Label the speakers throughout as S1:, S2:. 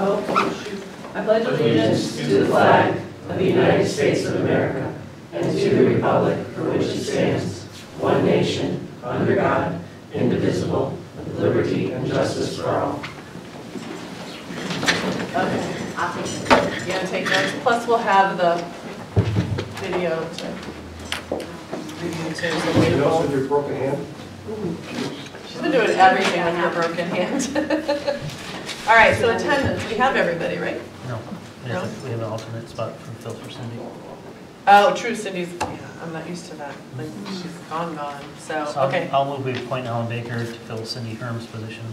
S1: Oh, shoot. I pledge allegiance to the flag of the United States of America and to the republic for which it stands, one nation, under God, indivisible, with liberty and justice for all.
S2: Okay, I'll take it. You're gonna take notes. Plus, we'll have the video to review too. So
S3: Anything else with your broken hand?
S2: she's been doing everything with her broken hand. All right, so attendance. We have everybody, right?
S4: No.
S2: No?
S4: We have an alternate spot for Phil for Cindy.
S2: Oh, true. Cindy's. Yeah, I'm not used to that. Like she's gone. So okay.
S4: I'll move we appoint Alan Baker to fill Cindy Herm's position.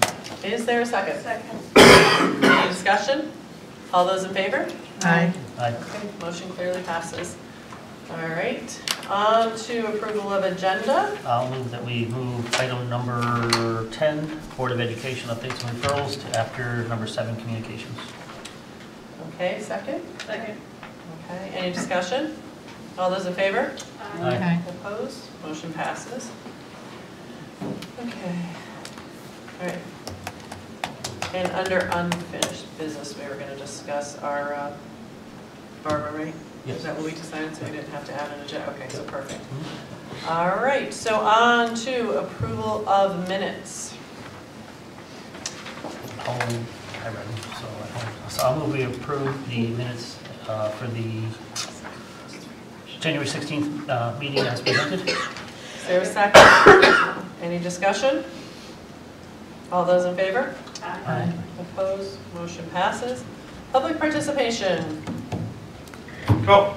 S2: Is there a second? Second. Any discussion? All those in favor?
S1: Aye.
S4: Aye.
S2: Okay, motion clearly passes. All right, on to approval of agenda.
S4: I'll move that we move item number 10, Board of Education updates and referrals, to after number 7, communications.
S2: Okay, second? Second. Okay, any discussion? All those in favor?
S4: Aye.
S2: Opposed? Motion passes. Okay. All right. And under unfinished business, we were going to discuss our Barbara, right?
S4: Yes.
S2: Is that what we decided, so we didn't have to add an agenda? Okay, so perfect. All right, so on to approval of minutes.
S4: I read them, so I'll move we approve the minutes for the January 16th meeting as presented.
S2: Is there a second? Any discussion? All those in favor?
S4: Aye.
S2: Opposed? Motion passes. Public participation.
S3: Oh,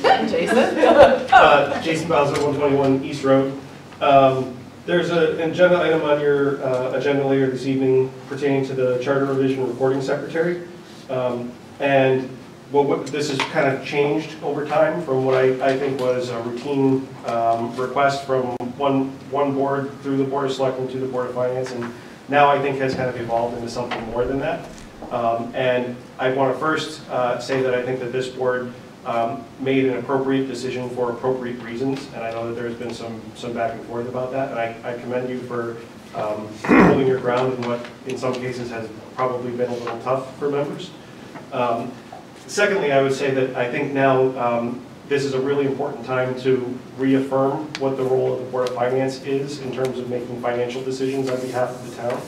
S2: Jason?
S3: Jason Bowser, 121 East Road. There's an agenda item on your agenda later this evening pertaining to the Charter Revision Recording Secretary. And what this has kind of changed over time from what I think was a routine request from one board through the Board of Selectmen to the Board of Finance, and now I think has kind of evolved into something more than that. And I want to first say that I think that this board made an appropriate decision for appropriate reasons, and I know that there's been some back and forth about that, and I commend you for holding your ground in what in some cases has probably been a little tough for members. Secondly, I would say that I think now this is a really important time to reaffirm what the role of the Board of Finance is in terms of making financial decisions on behalf of the town.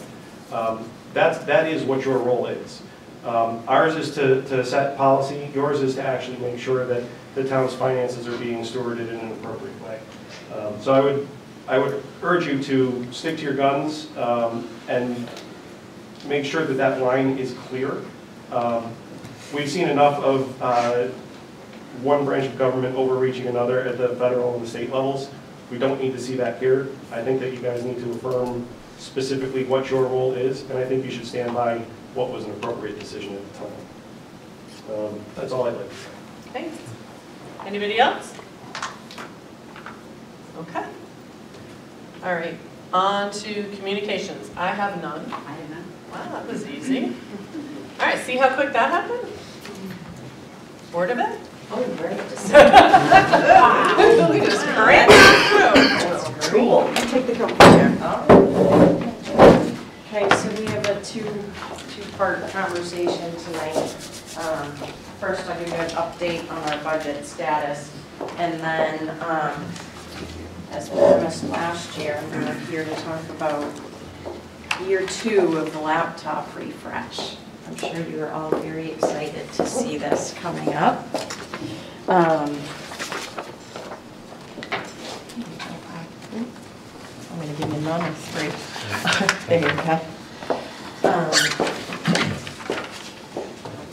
S3: That is what your role is. Ours is to set policy. Yours is to actually make sure that the town's finances are being stewarded in an appropriate way. So I would urge you to stick to your guns and make sure that that line is clear. We've seen enough of one branch of government overreaching another at the federal and the state levels. We don't need to see that here. I think that you guys need to affirm specifically what your role is, and I think you should stand by what was an appropriate decision at the time. That's all I'd like to say.
S2: Thanks. Anybody else? Okay. All right, on to communications. I have none.
S1: I have none.
S2: Wow, that was easy. All right, see how quick that happened? Bored of it?
S1: Oh, great.
S2: We just cranked it through.
S1: Cool. You take the coat chair. Okay, so we have a two-part conversation tonight. First, I'll give you an update on our budget status, and then, as promised last year, we're here to talk about year 2 of the laptop refresh. I'm sure you're all very excited to see this coming up. I'm going to give you none of 3. There you go. I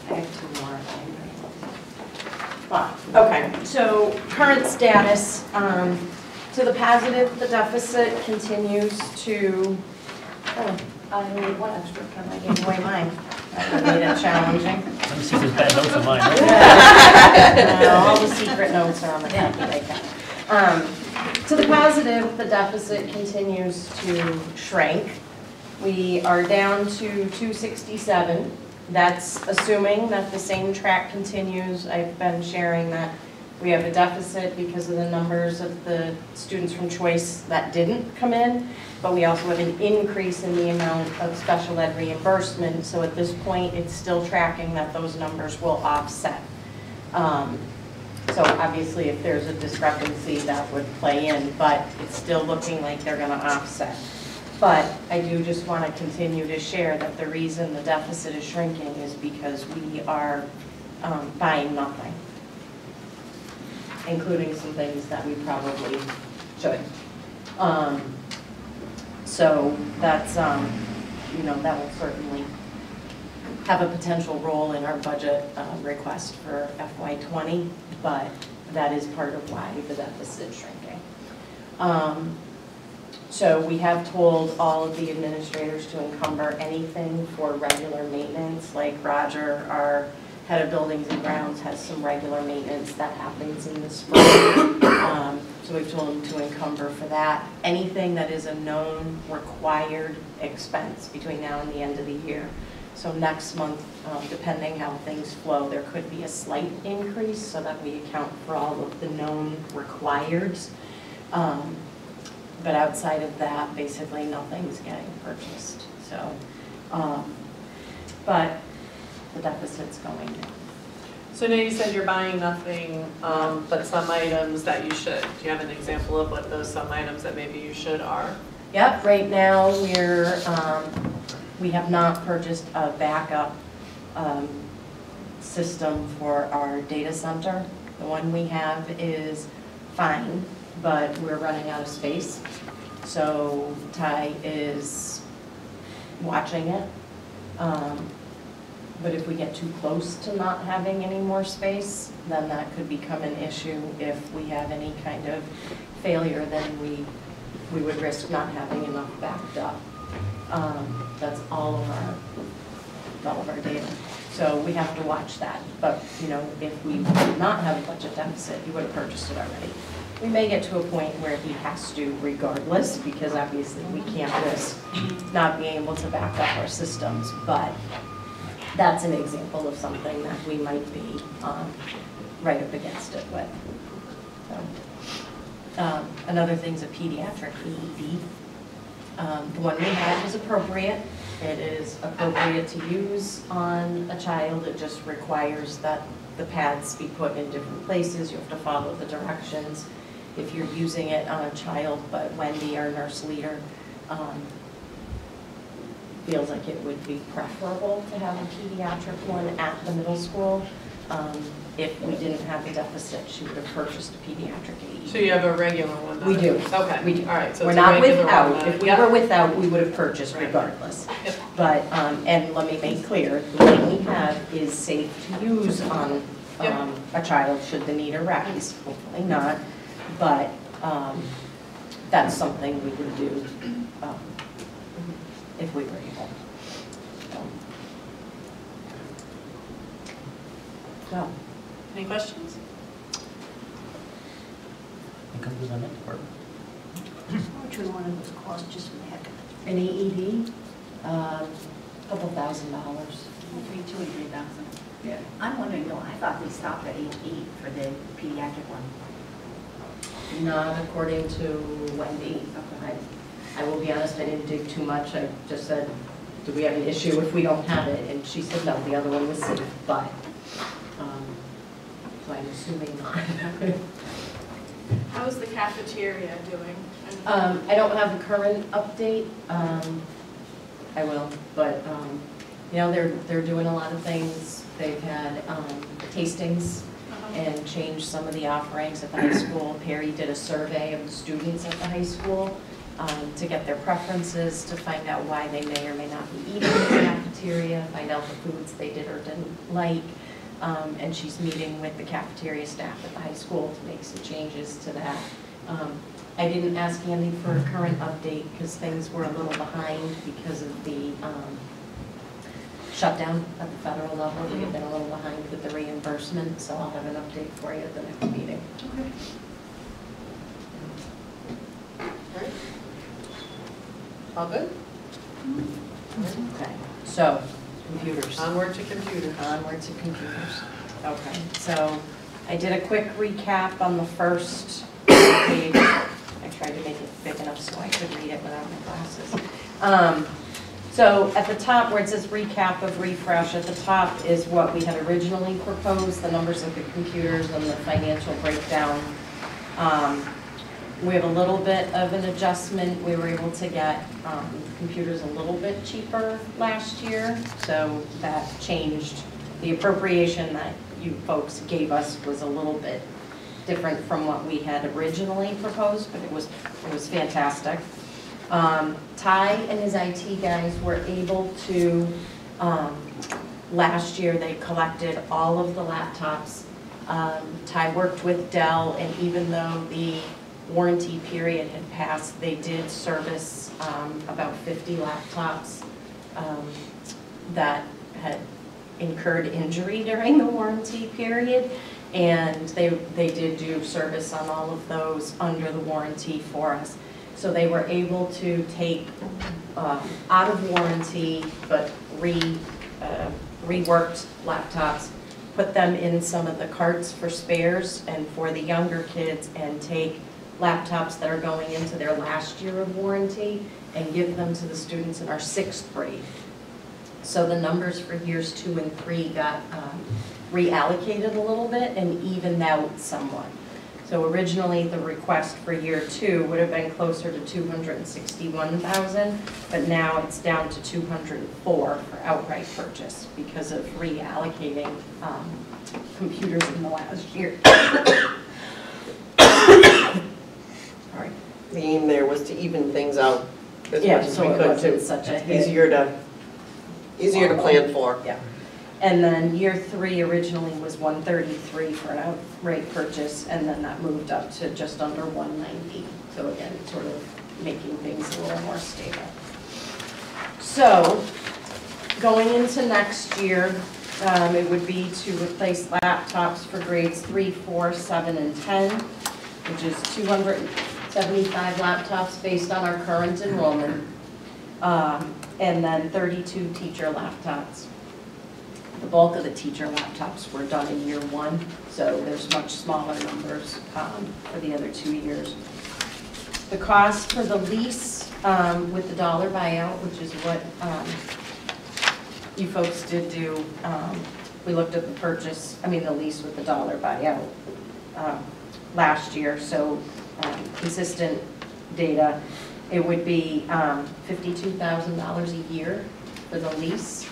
S1: have 2 more. Okay, so current status. To the positive, the deficit continues to. Oh, I need one extra pen. I gave away mine. That made it challenging.
S4: Let me see if there's bad notes of mine.
S1: No, all the secret notes are on the copy like that. To the positive, the deficit continues to shrink. We are down to 267. That's assuming that the same track continues. I've been sharing that We have a deficit because of the numbers of the students from choice that didn't come in, but we also have an increase in the amount of special ed reimbursement, so at this point, it's still tracking that those numbers will offset. So obviously, if there's a discrepancy, that would play in, but it's still looking like they're gonna offset. But I do just want to continue to share that the reason the deficit is shrinking is because we are buying nothing, including some things that we probably should. So that's, you know, that will certainly have a potential role in our budget request for FY20, but that is part of why the deficit is shrinking. So we have told all of the administrators to encumber anything for regular maintenance, like Roger, our head of buildings and grounds, has some regular maintenance that happens in the spring. So we've told them to encumber for that. Anything that is a known required expense between now and the end of the year. So next month, depending how things flow, there could be a slight increase so that we account for all of the known requireds. But outside of that, basically nothing's getting purchased. So, but the deficit's going down.
S2: So now you said you're buying nothing, but some items that you should. Do you have an example of what those some items that maybe you should are?
S1: Yep, right now we have not purchased a backup system for our data center. The one we have is fine, but we're running out of space. So Ty is watching it. But if we get too close to not having any more space, then that could become an issue. If we have any kind of failure, then we would risk not having enough backed up. That's all of our data. So we have to watch that. But you know, if we did not have a budget deficit, he would have purchased it already. We may get to a point where he has to regardless, because obviously we can't risk not being able to back up our systems, but that's an example of something that we might be right up against it with. So, another thing's a pediatric AED. The one we had was appropriate. It is appropriate to use on a child. It just requires that the pads be put in different places. You have to follow the directions. If you're using it on a child, but Wendy, our nurse leader, feels like it would be preferable to have a pediatric one at the middle school. If we didn't have a deficit, she would have purchased a pediatric AED.
S2: So you have a regular one?
S1: We do.
S2: Okay.
S1: We do.
S2: All right. So
S1: we're
S2: it's a
S1: not
S2: regular
S1: without.
S2: one.
S1: If we were without, we would have purchased regardless.
S2: Yep.
S1: But, and let me make clear, the one we have is safe to use on a child should the need arise. Hopefully not, but that's something we would do if we were able. So.
S2: Any questions?
S4: It comes with that department.
S5: How much would one of those cost just for the heck of it?
S1: An AED, couple $1,000s.
S5: Between 2,000 and 3,000.
S1: Yeah.
S5: I'm wondering though, I thought they stopped at 8 for the pediatric one.
S1: Not according to Wendy. I will be honest, I didn't dig too much. I just said, do we have an issue if we don't have it? And she said, no, the other one was safe, but, so I'm assuming not.
S6: How is the cafeteria doing?
S1: I don't have a current update. I will, but, you know, they're doing a lot of things. They've had tastings and changed some of the offerings at the high school. Perry did a survey of the students at the high school to get their preferences, to find out why they may or may not be eating in the cafeteria, find out the foods they did or didn't like. And she's meeting with the cafeteria staff at the high school to make some changes to that. I didn't ask Andy for a current update because things were a little behind because of the shutdown at the federal level. We have been a little behind with the reimbursement, so I'll have an update for you at the next meeting.
S2: Okay. All right. All good?
S1: Okay, so computers.
S2: Onward to computers.
S1: Onward to computers. Okay, so I did a quick recap on the first page. I tried to make it big enough so I could read it without my glasses. So at the top where it says recap of refresh, at the top is what we had originally proposed, the numbers of the computers and the financial breakdown. We have a little bit of an adjustment. We were able to get computers a little bit cheaper last year, so that changed. The appropriation that you folks gave us was a little bit different from what we had originally proposed, but it was fantastic. Ty and his IT guys were able to, last year they collected all of the laptops. Ty worked with Dell, and even though the warranty period had passed, they did service about 50 laptops that had incurred injury during the warranty period, and they did do service on all of those under the warranty for us. So they were able to take out of warranty but reworked laptops, put them in some of the carts for spares and for the younger kids, and take laptops that are going into their last year of warranty and give them to the students in our 6th grade. So the numbers for years 2 and 3 got reallocated a little bit and evened out somewhat. So originally the request for year 2 would have been closer to $261,000, but now it's down to $204 for outright purchase because of reallocating computers in the last year. Sorry.
S2: The aim there was to even things out as
S1: Yeah,
S2: much as
S1: so
S2: we
S1: it
S2: could
S1: wasn't
S2: to,
S1: such a hit.
S2: easier to plan for.
S1: Yeah. And then year 3 originally was 133 for an outright purchase, and then that moved up to just under 190. So again, sort of making things a little more stable. So going into next year, it would be to replace laptops for grades 3, 4, 7, and 10, which is 275 laptops based on our current enrollment, and then 32 teacher laptops. The bulk of the teacher laptops were done in year 1, so there's much smaller numbers for the other 2 years. The cost for the lease with the dollar buyout, which is what you folks did do, we looked at the lease with the dollar buyout last year, so consistent data. It would be $52,000 a year for the lease.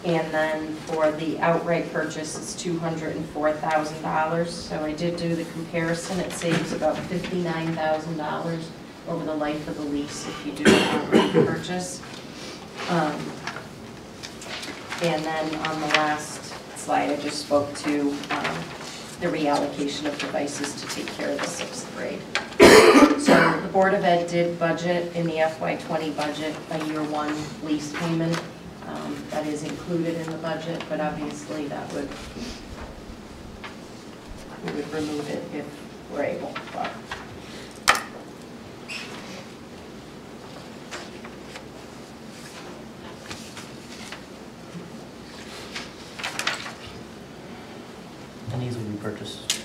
S1: And then for the outright purchase, it's $204,000. So I did do the comparison. It saves about $59,000 over the life of the lease if you do the outright purchase. And then on the last slide, I just spoke to the reallocation of devices to take care of the 6th grade. So the Board of Ed did budget in the FY20 budget a year 1 lease payment. That is included in the budget, but obviously we would remove it if we're able. But.
S4: And these would be purchased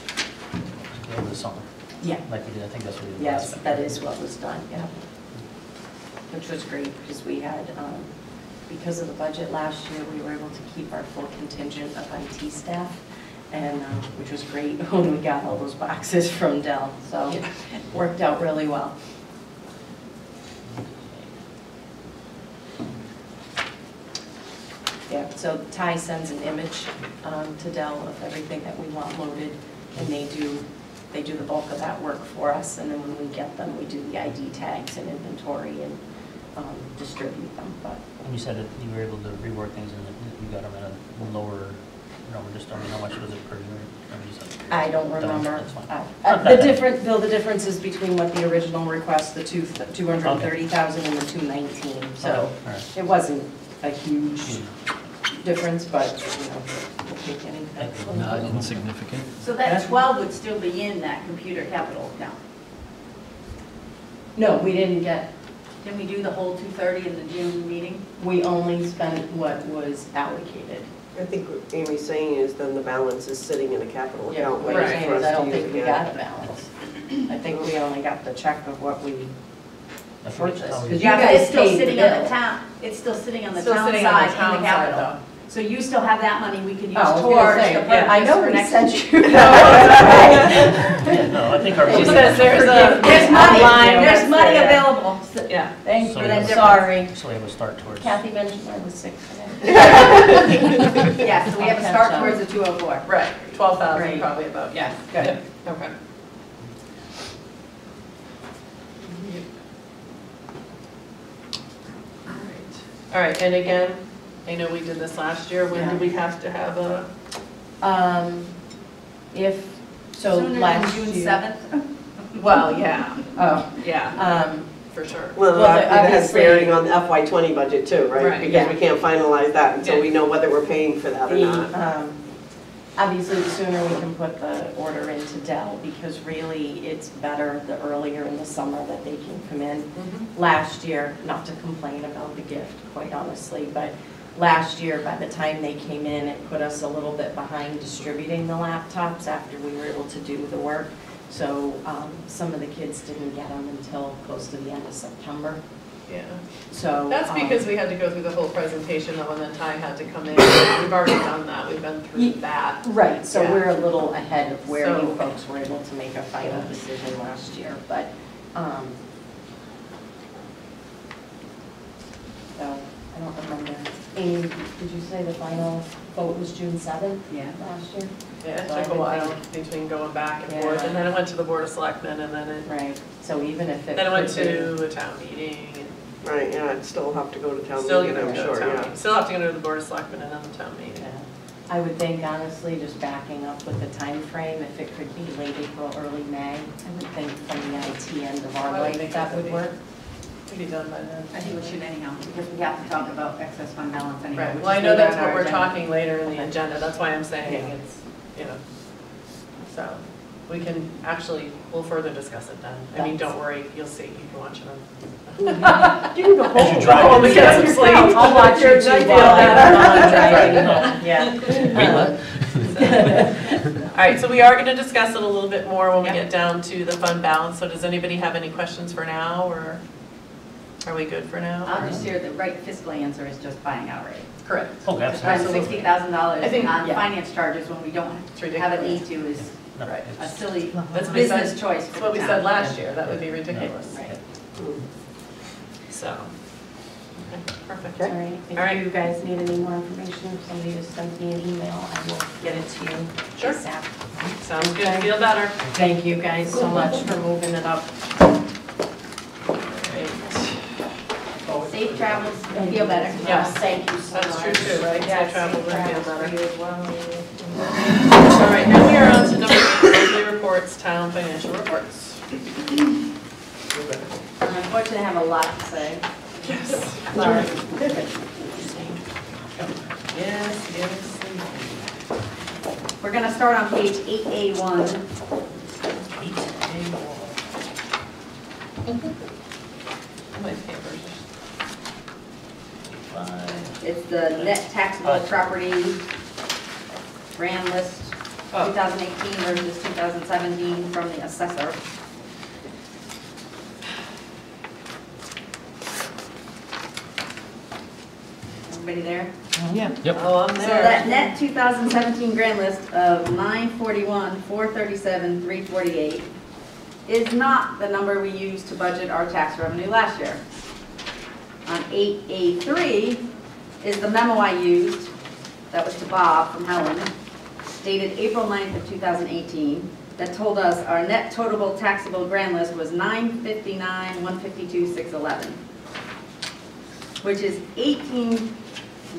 S4: over the summer?
S1: Yeah.
S4: Like we did, I think that's what we did.
S1: Yes,
S4: last
S1: that
S4: time.
S1: is what was done, yeah. Which was great because we had, because of the budget last year, we were able to keep our full contingent of IT staff, and which was great when we got all those boxes from Dell. So it worked out really well. Yeah, so Ty sends an image to Dell of everything that we want loaded, and they do the bulk of that work for us, and then when we get them, we do the ID tags and inventory and distribute them. But
S4: And you said that you were able to rework things and that you got them at a lower number, just tell me how much was it per year?
S1: I don't remember.
S4: That's fine.
S1: The differences between what the original request, the 230,000 and the 219. So
S4: Okay, all right.
S1: it wasn't a huge difference, but we'll take anything.
S7: Not insignificant.
S5: So that 12 would still be in that computer capital account.
S1: No, we didn't get.
S5: Didn't we do the whole 230 in the June meeting?
S1: We only spent what was allocated.
S7: I think what Amy's saying is then the balance is sitting in a capital
S1: Yeah,
S7: account
S1: what
S7: waiting
S1: you're saying
S7: for
S1: is
S7: us
S1: I
S7: to
S1: don't
S7: use
S1: think we
S7: again.
S1: got a balance. I think we only got the check of what we
S4: That's what
S1: purchased.
S4: it's-
S1: Because you
S5: Yeah, but
S1: guys
S5: it's still
S1: paid the
S5: sitting on
S1: bill.
S5: the town, it's still sitting on the
S2: Still
S5: town
S2: sitting on
S5: side
S2: the
S5: in
S2: town
S5: the
S2: side
S5: capital.
S2: though.
S5: So you still have that money we could use
S1: Oh, I was gonna
S5: towards
S1: say,
S5: the
S1: yeah, I
S5: purchase
S1: know
S5: for
S1: we
S5: next
S1: sent
S5: year.
S1: you.
S4: Yeah, no, I think our.
S2: She says there's
S5: There's
S2: a
S5: money,
S2: line.
S5: there's money
S2: Yeah.
S5: available.
S2: Yeah.
S1: Thank
S4: So
S1: you,
S4: that's-
S1: sorry.
S4: So we have a start towards.
S1: Kathy mentioned I was sick today.
S5: Yeah, so we have a start towards the 204.
S2: Right, 12,000
S1: Right.
S2: probably about.
S1: Yes, good.
S2: Yeah, okay. All right, and again, I know we did this last year, when did we have to have a?
S1: If, so
S5: Sooner than
S1: last
S5: June
S1: year.
S5: 7th.
S2: Well, yeah,
S1: Oh,
S2: yeah, for sure.
S7: Well,
S1: Well,
S7: that has
S1: obviously-
S7: bearing on the FY20 budget too,
S2: Right,
S7: right? Because
S1: yeah.
S7: we can't finalize that until
S2: Yeah.
S7: we know whether we're paying for that or not.
S1: the, obviously, the sooner we can put the order into Dell, because really, it's better the earlier in the summer that they can come in.
S2: Mhm.
S1: Last year, not to complain about the gift, quite honestly, but last year, by the time they came in, it put us a little bit behind distributing the laptops after we were able to do the work. So some of the kids didn't get them until close to the end of September.
S2: Yeah,
S1: So
S2: that's because we had to go through the whole presentation though, and then Ty had to come in. We've already done that, we've been through that.
S1: Right, so
S2: Yeah.
S1: we're a little ahead of where
S2: So-
S1: you folks were able to make a final
S2: Yeah.
S1: decision last year, but, so, I don't remember. Amy, did you say the final vote was June 7th
S5: Yeah.
S1: last year?
S2: Yeah,
S1: So I
S2: it took a
S1: would
S2: while
S1: think-
S2: between going back and
S1: Yeah.
S2: forth, and then it went to the Board of Selectmen, and then
S1: Right, so even if it.
S2: it went
S1: could be-
S2: to a town meeting,
S7: Right, yeah, I'd still have to go to
S2: and
S7: town
S2: still
S7: meeting,
S2: gonna
S7: I'm
S2: go to
S7: sure,
S2: town
S7: yeah.
S2: meeting. Still have to go to the Board of Selectmen and then the town meeting.
S1: Yeah. I would think honestly, just backing up with the time frame, if it could be late April, early May, I would think from the IT end of our
S2: I would
S1: life,
S2: think
S1: that
S2: it
S1: would
S2: would
S1: work.
S2: Could be done by then.
S5: I think we should anyhow, because we have to talk about excess fund balance anyhow.
S2: Right,
S5: which
S2: well, I
S5: is
S2: know
S5: later
S2: that's
S5: on
S2: what
S5: our
S2: we're
S5: agenda.
S2: talking later in the agenda, that's why I'm saying
S1: Yeah.
S2: it's, you know, so, we can, actually, we'll further discuss it then. I mean, don't worry, you'll see, you can watch it on.
S1: Do the
S4: As you
S1: whole.
S4: drive
S2: Oh, we get some sleep.
S1: I'll watch
S2: Your
S1: you too
S2: night
S1: while I'm
S2: feel
S1: driving home, yeah.
S2: All right, so we are gonna discuss it a little bit more when we
S5: Yep.
S2: get down to the fund balance, so does anybody have any questions for now, or are we good for now?
S5: I'll just hear the right fiscal answer is just buying outright.
S2: Correct.
S4: Oh,
S5: To spend
S4: absolutely.
S5: $60,000
S2: I think-
S5: on
S1: yeah.
S5: finance charges when we don't
S2: It's
S5: have
S2: ridiculous.
S5: a need to is
S4: No,
S2: Right.
S5: a silly
S2: That's what we said-
S5: business choice
S2: That's
S5: for
S2: what
S5: the
S2: we
S5: town.
S2: said last year, that would be ridiculous.
S5: Right.
S2: So, okay, perfect.
S1: All right,
S2: All right.
S1: if you guys need any more information, somebody just send me an email, I will get it to you
S2: Sure.
S1: ASAP.
S2: Sounds good,
S1: Okay.
S2: feel better.
S1: Thank you guys so much for moving it up.
S5: Safe travels, feel better.
S2: Yes.
S1: Thank you so much.
S2: That's true too, right?
S1: Yeah,
S2: Safe travel,
S1: safe
S2: we'll feel
S1: travels
S2: better.
S1: for you as well.
S2: All right, now we are on to number 8, monthly reports, town financial reports.
S1: Unfortunately, I have a lot to say.
S2: Yes.
S1: Sorry.
S2: Yes, yes.
S5: We're going to start on page 8A1.
S2: My papers.
S5: It's the net taxable property grand list,
S2: Oh.
S5: 2018 versus 2017 from the assessor. Everybody there?
S4: Yep.
S2: Oh, I'm
S5: So
S2: there.
S5: that net 2017 grand list of 941, 437, 348 is not the number we used to budget our tax revenue last year. On 8A3 is the memo I used, that was to Bob from Helen, dated April 9th of 2018, that told us our net totable taxable grand list was 959, 152, 611, which is $18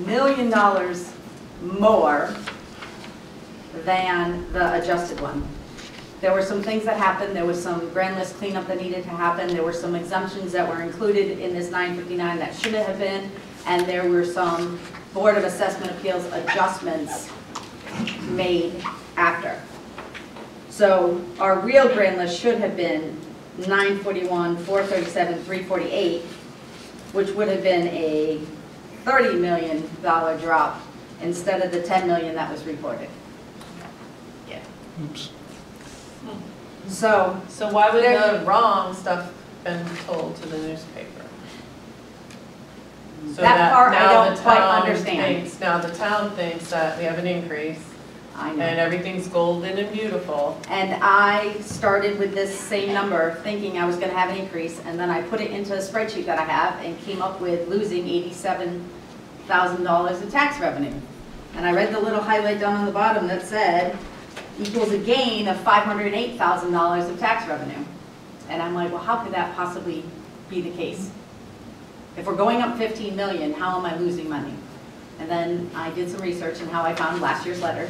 S5: million more than the adjusted one. There were some things that happened. There was some grand list cleanup that needed to happen. There were some exemptions that were included in this 959 that shouldn't have been. And there were some Board of Assessment Appeals adjustments made after. So our real grand list should have been 941, 437, 348, which would have been a $30 million drop instead of the 10 million that was reported.
S4: Oops.
S5: So,
S2: So why would
S5: There-
S2: the wrong stuff been told to the newspaper? So
S5: That part I
S2: now
S5: don't
S2: the
S5: quite
S2: town
S5: understand.
S2: thinks- Now the town thinks that we have an increase
S5: I
S2: and
S5: know.
S2: everything's golden and beautiful.
S5: And I started with this same number, thinking I was gonna have an increase, and then I put it into a spreadsheet that I have and came up with losing $87,000 in tax revenue. And I read the little highlight down on the bottom that said, equals a gain of $508,000 of tax revenue. And I'm like, well, how could that possibly be the case? If we're going up 15 million, how am I losing money? And then I did some research on how I found last year's letter.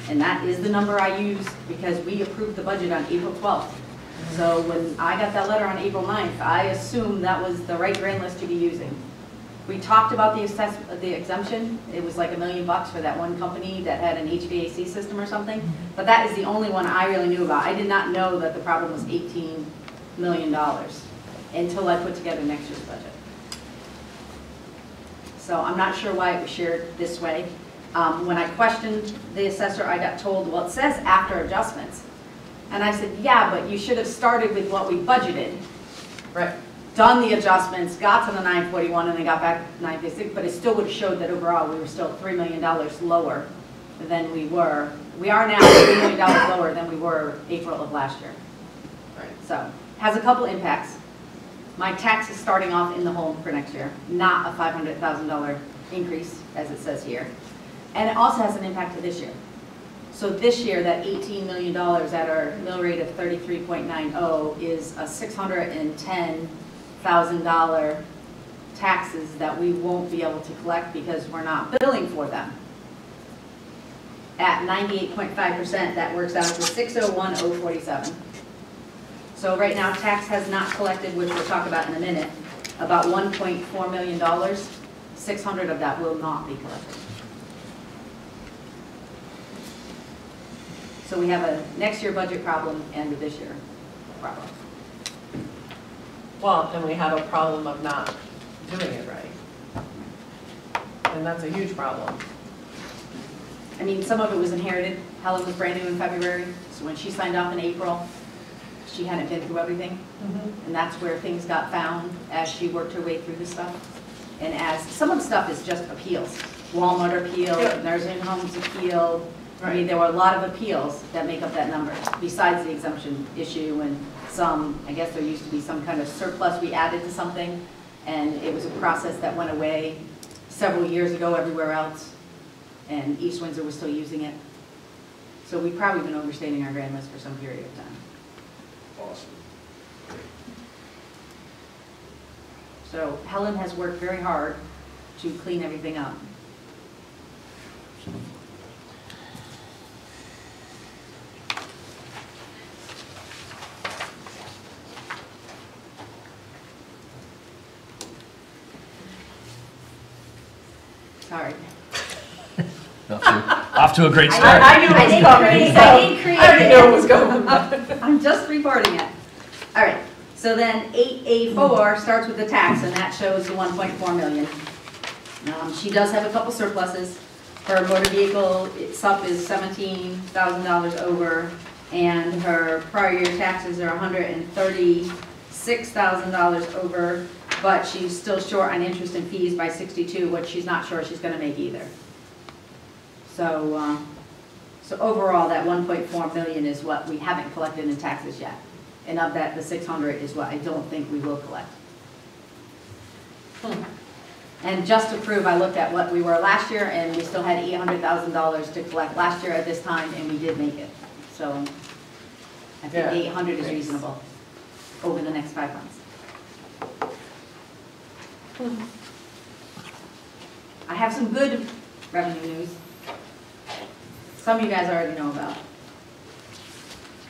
S5: And that is the number I used because we approved the budget on April 12th. So when I got that letter on April 9th, I assumed that was the right grand list to be using. We talked about the exemption. It was like $1 million for that one company that had an HVAC system or something. But that is the only one I really knew about. I did not know that the problem was $18 million until I put together next year's budget. So I'm not sure why it was shared this way. When I questioned the assessor, I got told, well, it says after adjustments. And I said, yeah, but you should have started with what we budgeted,
S2: Right.
S5: done the adjustments, got to the 941, and then got back to 956, but it still would have showed that overall we were still $3 million lower than we were. We are now $3 million lower than we were April of last year.
S2: Right.
S5: So, has a couple impacts. My tax is starting off in the hole for next year, not a $500,000 increase, as it says here. And it also has an impact to this year. So this year, that $18 million at our mill rate of 33.90 is a $610,000 taxes that we won't be able to collect because we're not billing for them. At 98.5%, that works out to $601,047. So right now, tax has not collected, which we'll talk about in a minute, about $1.4 million. 600 of that will not be collected. So we have a next year budget problem and a this year problem.
S2: Well, and we have a problem of not doing it right. And that's a huge problem.
S5: I mean, some of it was inherited. Helen was brand new in February, so when she signed off in April, she hadn't been through everything. And that's where things got found as she worked her way through the stuff. And as, some of the stuff is just appeals. Walmart appealed,
S2: Yeah.
S5: nursing homes appealed. I mean,
S2: Right.
S5: there were a lot of appeals that make up that number, besides the exemption issue and some, I guess there used to be some kind of surplus we added to something, and it was a process that went away several years ago everywhere else, and East Windsor was still using it. So we've probably been overstating our grand list for some period of time.
S3: Awesome.
S5: So Helen has worked very hard to clean everything up. Sorry.
S4: Off to a great start.
S2: I knew it was coming, so
S5: I did create
S2: I already
S5: it.
S2: know it was going.
S5: I'm just reporting it. All right, so then 8A4 starts with the tax, and that shows the 1.4 million. She does have a couple surpluses. Her motor vehicle, SUP is $17,000 over, and her prior year taxes are $136,000 over, but she's still short on interest and fees by 62, which she's not sure she's gonna make either. So, so overall, that 1.4 million is what we haven't collected in taxes yet. And of that, the 600 is what I don't think we will collect. And just to prove, I looked at what we were last year, and we still had $800,000 to collect last year at this time, and we did make it. So I think
S2: Yeah.
S5: 800 is reasonable over the next 5 months. I have some good revenue news. Some of you guys already know about.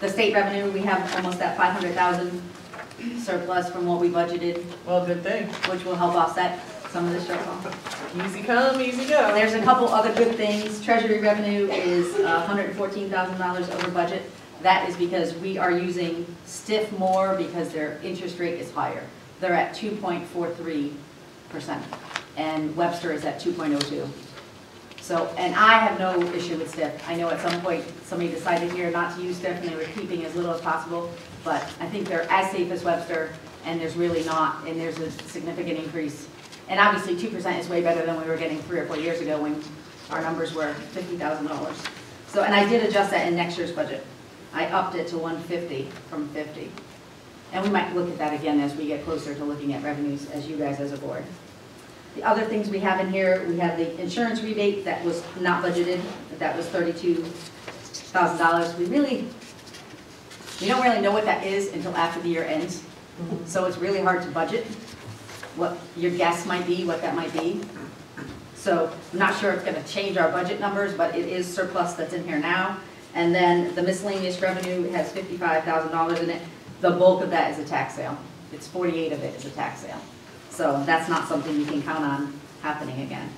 S5: The state revenue, we have almost that 500,000 surplus from what we budgeted,
S2: Well, good thing.
S5: which will help offset some of the shortfall.
S2: Easy come, easy go.
S5: There's a couple other good things. Treasury revenue is $114,000 over budget. That is because we are using Stiff more because their interest rate is higher. They're at 2.43%, and Webster is at 2.02. So, and I have no issue with STIF. I know at some point, somebody decided here not to use STIF and they were keeping as little as possible, but I think they're as safe as Webster, and there's really not, and there's a significant increase. And obviously, 2% is way better than we were getting 3 or 4 years ago when our numbers were $50,000. So, and I did adjust that in next year's budget. I upped it to 150 from 50. And we might look at that again as we get closer to looking at revenues as you guys as a board. The other things we have in here, we have the insurance rebate that was not budgeted, that was $32,000. We don't really know what that is until after the year ends. So it's really hard to budget what your guess might be, what that might be. So I'm not sure it's going to change our budget numbers, but it is surplus that's in here now. And then the miscellaneous revenue has $55,000 in it. The bulk of that is a tax sale. It's 48 of it is a tax sale. So that's not something you can count on happening again.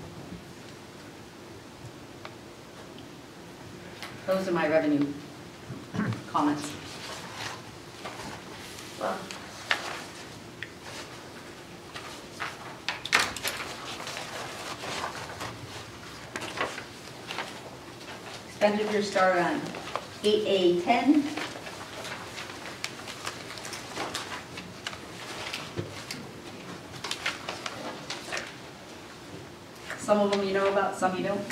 S5: Those are my revenue comments.
S2: Well,
S5: Expenditure start on 8A10. Some of them you know about, some you don't.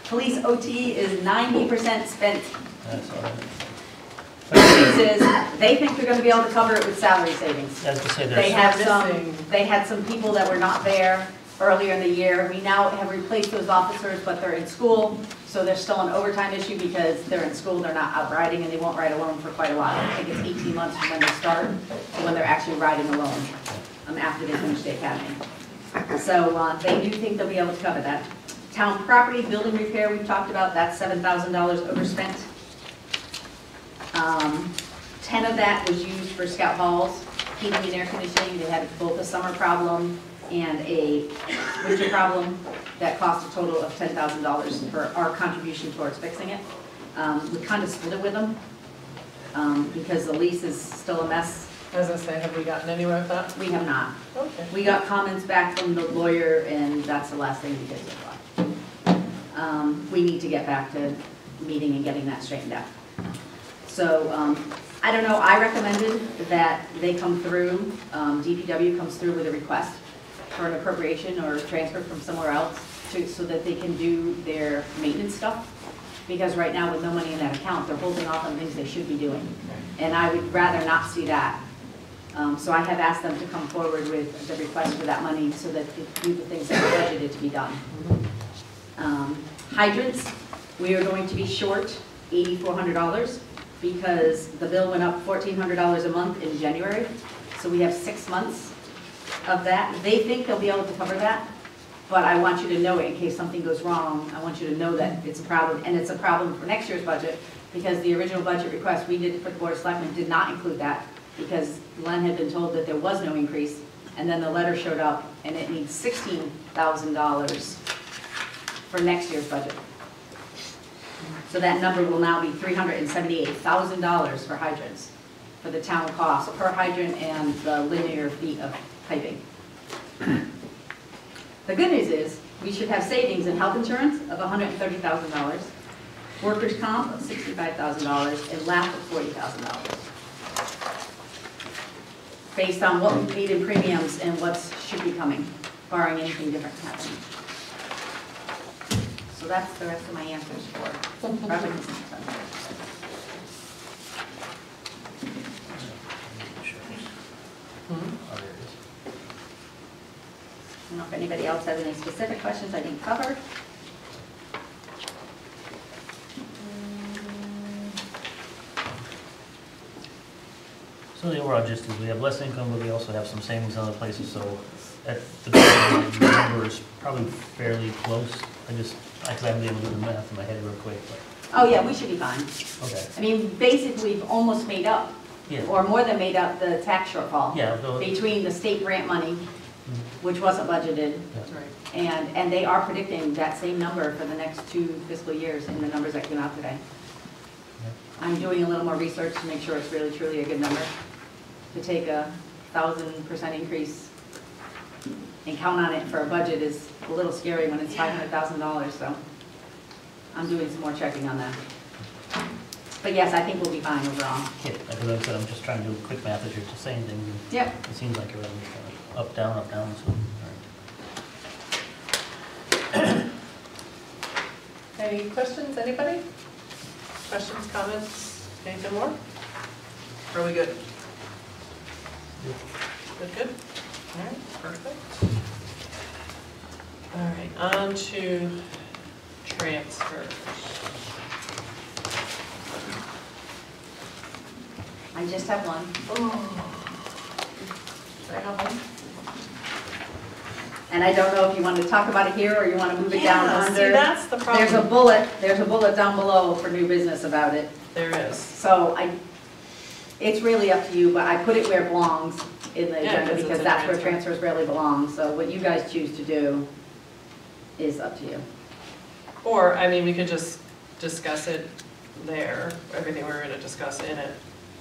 S5: Police OT is 90% spent.
S4: That's all right.
S5: The news is, they think they're gonna be able to cover it with salary savings.
S4: As I say,
S5: They
S4: there's,
S5: had some people that were not there earlier in the year. We now have replaced those officers, but they're in school, so there's still an overtime issue because they're in school, they're not out riding, and they won't ride alone for quite a while. I think it's 18 months from when they start to when they're actually riding alone, after they finish the academy. So they do think they'll be able to cover that. Town property, building repair, we've talked about, that's $7,000 overspent. 10 of that was used for Scout Halls, heating and air conditioning. They had both a summer problem and a winter problem that cost a total of $10,000 for our contribution towards fixing it. We kind of split it with them because the lease is still a mess.
S2: as I say, have we gotten anywhere with that?
S5: We have not.
S2: Okay.
S5: We got comments back from the lawyer, and that's the last thing we did so far. We need to get back to meeting and getting that straightened out. So, I don't know, I recommended that they come through, DPW comes through with a request for an appropriation or a transfer from somewhere else so that they can do their maintenance stuff. Because right now, with no money in that account, they're holding off on things they should be doing. And I would rather not see that. So I have asked them to come forward with the request for that money so that they do the things that are budgeted to be done. Hydrants, we are going to be short $8,400 because the bill went up $1,400 a month in January. So we have 6 months of that. They think they'll be able to cover that, but I want you to know it in case something goes wrong. I want you to know that it's a problem, and it's a problem for next year's budget because the original budget request we did for the Board of Selectmen did not include that because Len had been told that there was no increase, and then the letter showed up and it needs $16,000 for next year's budget. So that number will now be $378,000 for hydrants, for the town cost per hydrant and the linear feet of piping. The good news is, we should have savings in health insurance of $130,000, workers' comp of $65,000, and LAP of $40,000. Based on what we paid in premiums and what should be coming, barring anything different happening. So that's the rest of my answers for revenues and expenses.
S4: Oh, there it is.
S5: I don't know if anybody else has any specific questions I didn't cover.
S4: So the overall gist is we have less income, but we also have some savings in other places, so at the beginning, the number is probably fairly close. Because I haven't been able to do the math in my head real quick, but,
S5: Oh yeah, we should be fine.
S4: okay.
S5: I mean, basically, we've almost made up,
S4: Yeah,
S5: or more than made up, the tax shortfall
S4: yeah, so-
S5: between the state grant money, which wasn't budgeted,
S2: That's right.
S5: and they are predicting that same number for the next 2 fiscal years in the numbers that came out today. I'm doing a little more research to make sure it's really truly a good number. To take a 1,000% increase and count on it for a budget is a little scary when it's $500,000, so I'm doing some more checking on that. But yes, I think we'll be fine overall.
S4: Yeah, like I said, I'm just trying to do quick math as you're just saying things. And
S5: Yep.
S4: it seems like your revenue's kind of up, down, so. All right.
S2: Any questions, anybody? Questions, comments, anything more? Are we good? Good? All right, perfect. All right, on to transfers.
S5: I just have one.
S2: Should I have one?
S5: And I don't know if you want to talk about it here or you want to move it down
S2: Yeah,
S5: under.
S2: see, that's the
S5: There's a
S2: problem.
S5: bullet down below for new business about it.
S2: There is.
S5: So it's really up to you, but I put it where it belongs in the
S2: Yeah,
S5: agenda
S2: because it's
S5: because
S2: a
S5: that's where
S2: transfer.
S5: transfers really belong. So what you guys choose to do is up to you.
S2: Or, I mean, we could just discuss it there, everything we're gonna discuss in it,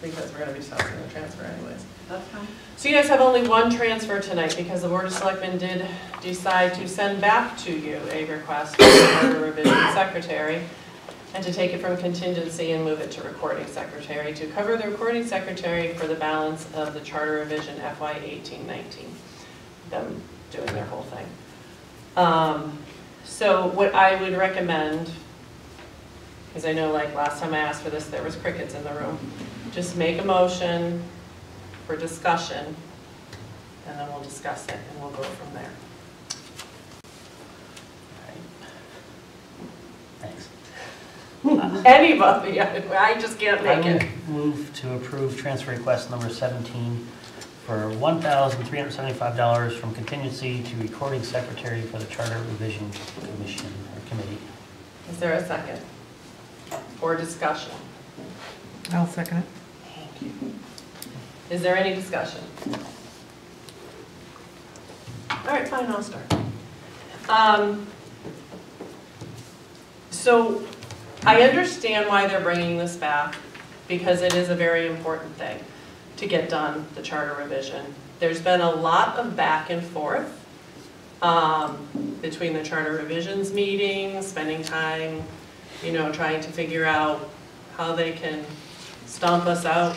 S2: because we're gonna be discussing the transfer anyways.
S5: That's fine.
S2: So you guys have only one transfer tonight because the Board of Selectmen did decide to send back to you a request for the Charter Revision Secretary and to take it from contingency and move it to recording secretary to cover the recording secretary for the balance of the Charter Revision FY 18-19, them doing their whole thing. So what I would recommend, because I know like last time I asked for this, there was crickets in the room, just make a motion for discussion, and then we'll discuss it, and we'll go from there.
S4: Thanks.
S2: Anybody, I just can't
S4: I
S2: make it.
S4: will move to approve transfer request number 17 for $1,375 from contingency to recording secretary for the Charter Revision Commission or Committee.
S2: Is there a second? Or discussion?
S8: I'll second it.
S2: Thank you. Is there any discussion? All right, fine, I'll start. So I understand why they're bringing this back, because it is a very important thing to get done, the charter revision. There's been a lot of back and forth between the charter revisions meetings, spending time, you know, trying to figure out how they can stomp us out,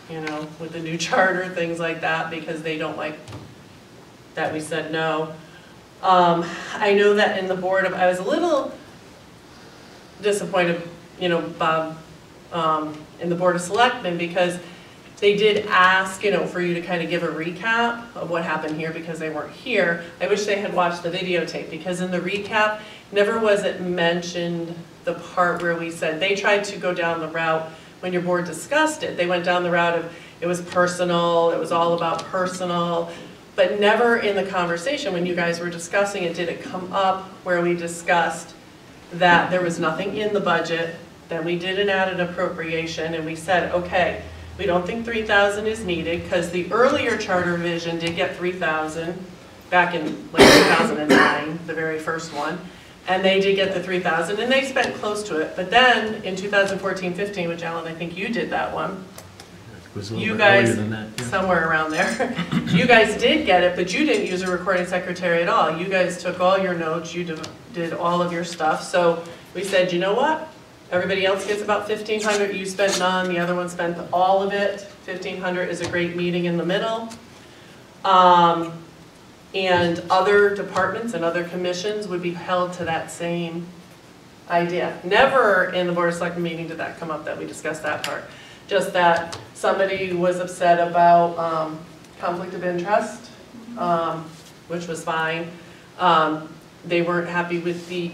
S2: you know, with the new charter, things like that, because they don't like that we said no. I know that in the board of, I was a little disappointed, you know, Bob, in the Board of Selectmen, because they did ask, you know, for you to kind of give a recap of what happened here because they weren't here. I wish they had watched the videotape, because in the recap, never was it mentioned the part where we said, they tried to go down the route, when your board discussed it, they went down the route of, it was personal, it was all about personal, but never in the conversation when you guys were discussing it did it come up where we discussed that there was nothing in the budget, then we did an added appropriation, and we said, okay, we don't think 3,000 is needed, because the earlier charter revision did get 3,000 back in like 2009, the very first one, and they did get the 3,000, and they spent close to it. But then in 2014-15, which Alan, I think you did that one, you guys, somewhere around there, you guys did get it, but you didn't use a recording secretary at all. You guys took all your notes, you did all of your stuff. So we said, you know what? Everybody else gets about 1,500, you spent none, the other one spent all of it. 1,500 is a great meeting in the middle. And other departments and other commissions would be held to that same idea. Never in the Board of Selectmen meeting did that come up, that we discussed that part. Just that somebody was upset about conflict of interest, which was fine. They weren't happy with the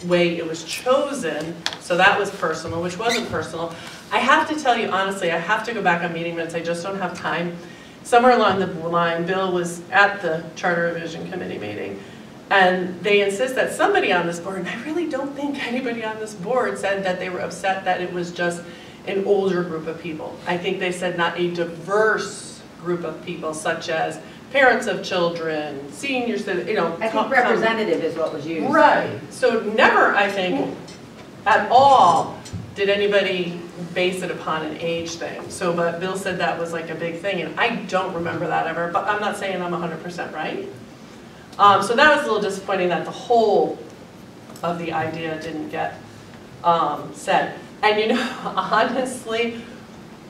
S2: way it was chosen, so that was personal, which wasn't personal. I have to tell you honestly, I have to go back on meeting minutes, I just don't have time. Somewhere along the line, Bill was at the Charter Revision Committee meeting, and they insist that somebody on this board, and I really don't think anybody on this board said that they were upset that it was just an older group of people. I think they said not a diverse group of people, such as parents of children, seniors, you know.
S5: I think representative is what was used.
S2: Right, so never, I think, at all did anybody base it upon an age thing. So, but Bill said that was like a big thing, and I don't remember that ever, but I'm not saying I'm 100% right. So that was a little disappointing that the whole of the idea didn't get said. And you know, honestly,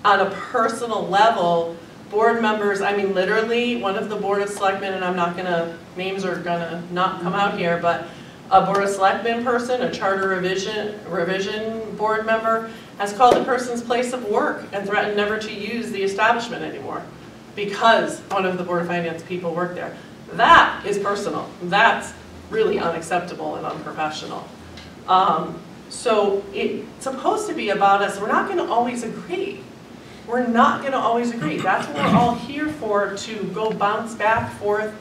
S2: on a personal level, board members, I mean, literally, one of the Board of Selectmen, and I'm not gonna, names are gonna not come out here, but a Board of Selectmen person, a charter revision board member, has called the person's place of work and threatened never to use the establishment anymore because one of the Board of Finance people worked there. That is personal. That's really unacceptable and unprofessional. So it's supposed to be about us. We're not going to always agree. We're not going to always agree. That's what we're all here for, to go bounce back forth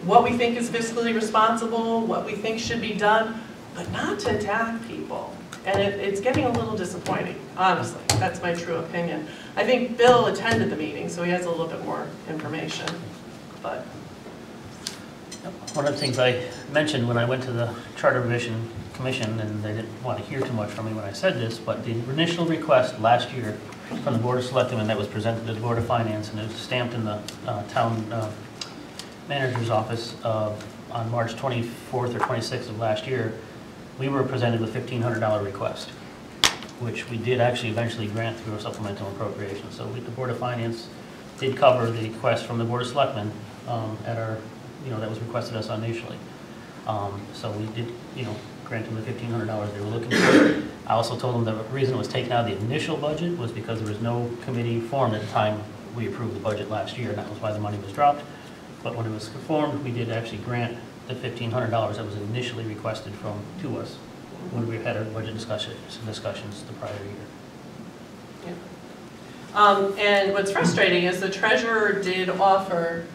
S2: what we think is fiscally responsible, what we think should be done, but not to attack people. And it's getting a little disappointing, honestly. That's my true opinion. I think Bill attended the meeting, so he has a little bit more information, but.
S4: One of the things I mentioned when I went to the Charter Revision Commission, and they didn't want to hear too much from me when I said this, but the initial request last year from the Board of Selectmen that was presented to the Board of Finance, and it was stamped in the town manager's office on March 24th or 26th of last year, we were presented with $1,500 request, which we did actually eventually grant through a supplemental appropriation. So the Board of Finance did cover the request from the Board of Selectmen at our, that was requested us initially. So we did, grant them the $1,500 they were looking for. I also told them the reason it was taken out of the initial budget was because there was no committee formed at the time we approved the budget last year, and that was why the money was dropped. But when it was formed, we did actually grant the $1,500 that was initially requested to us when we had our budget discussions the prior year.
S2: Yeah. And what's frustrating is the treasurer did offer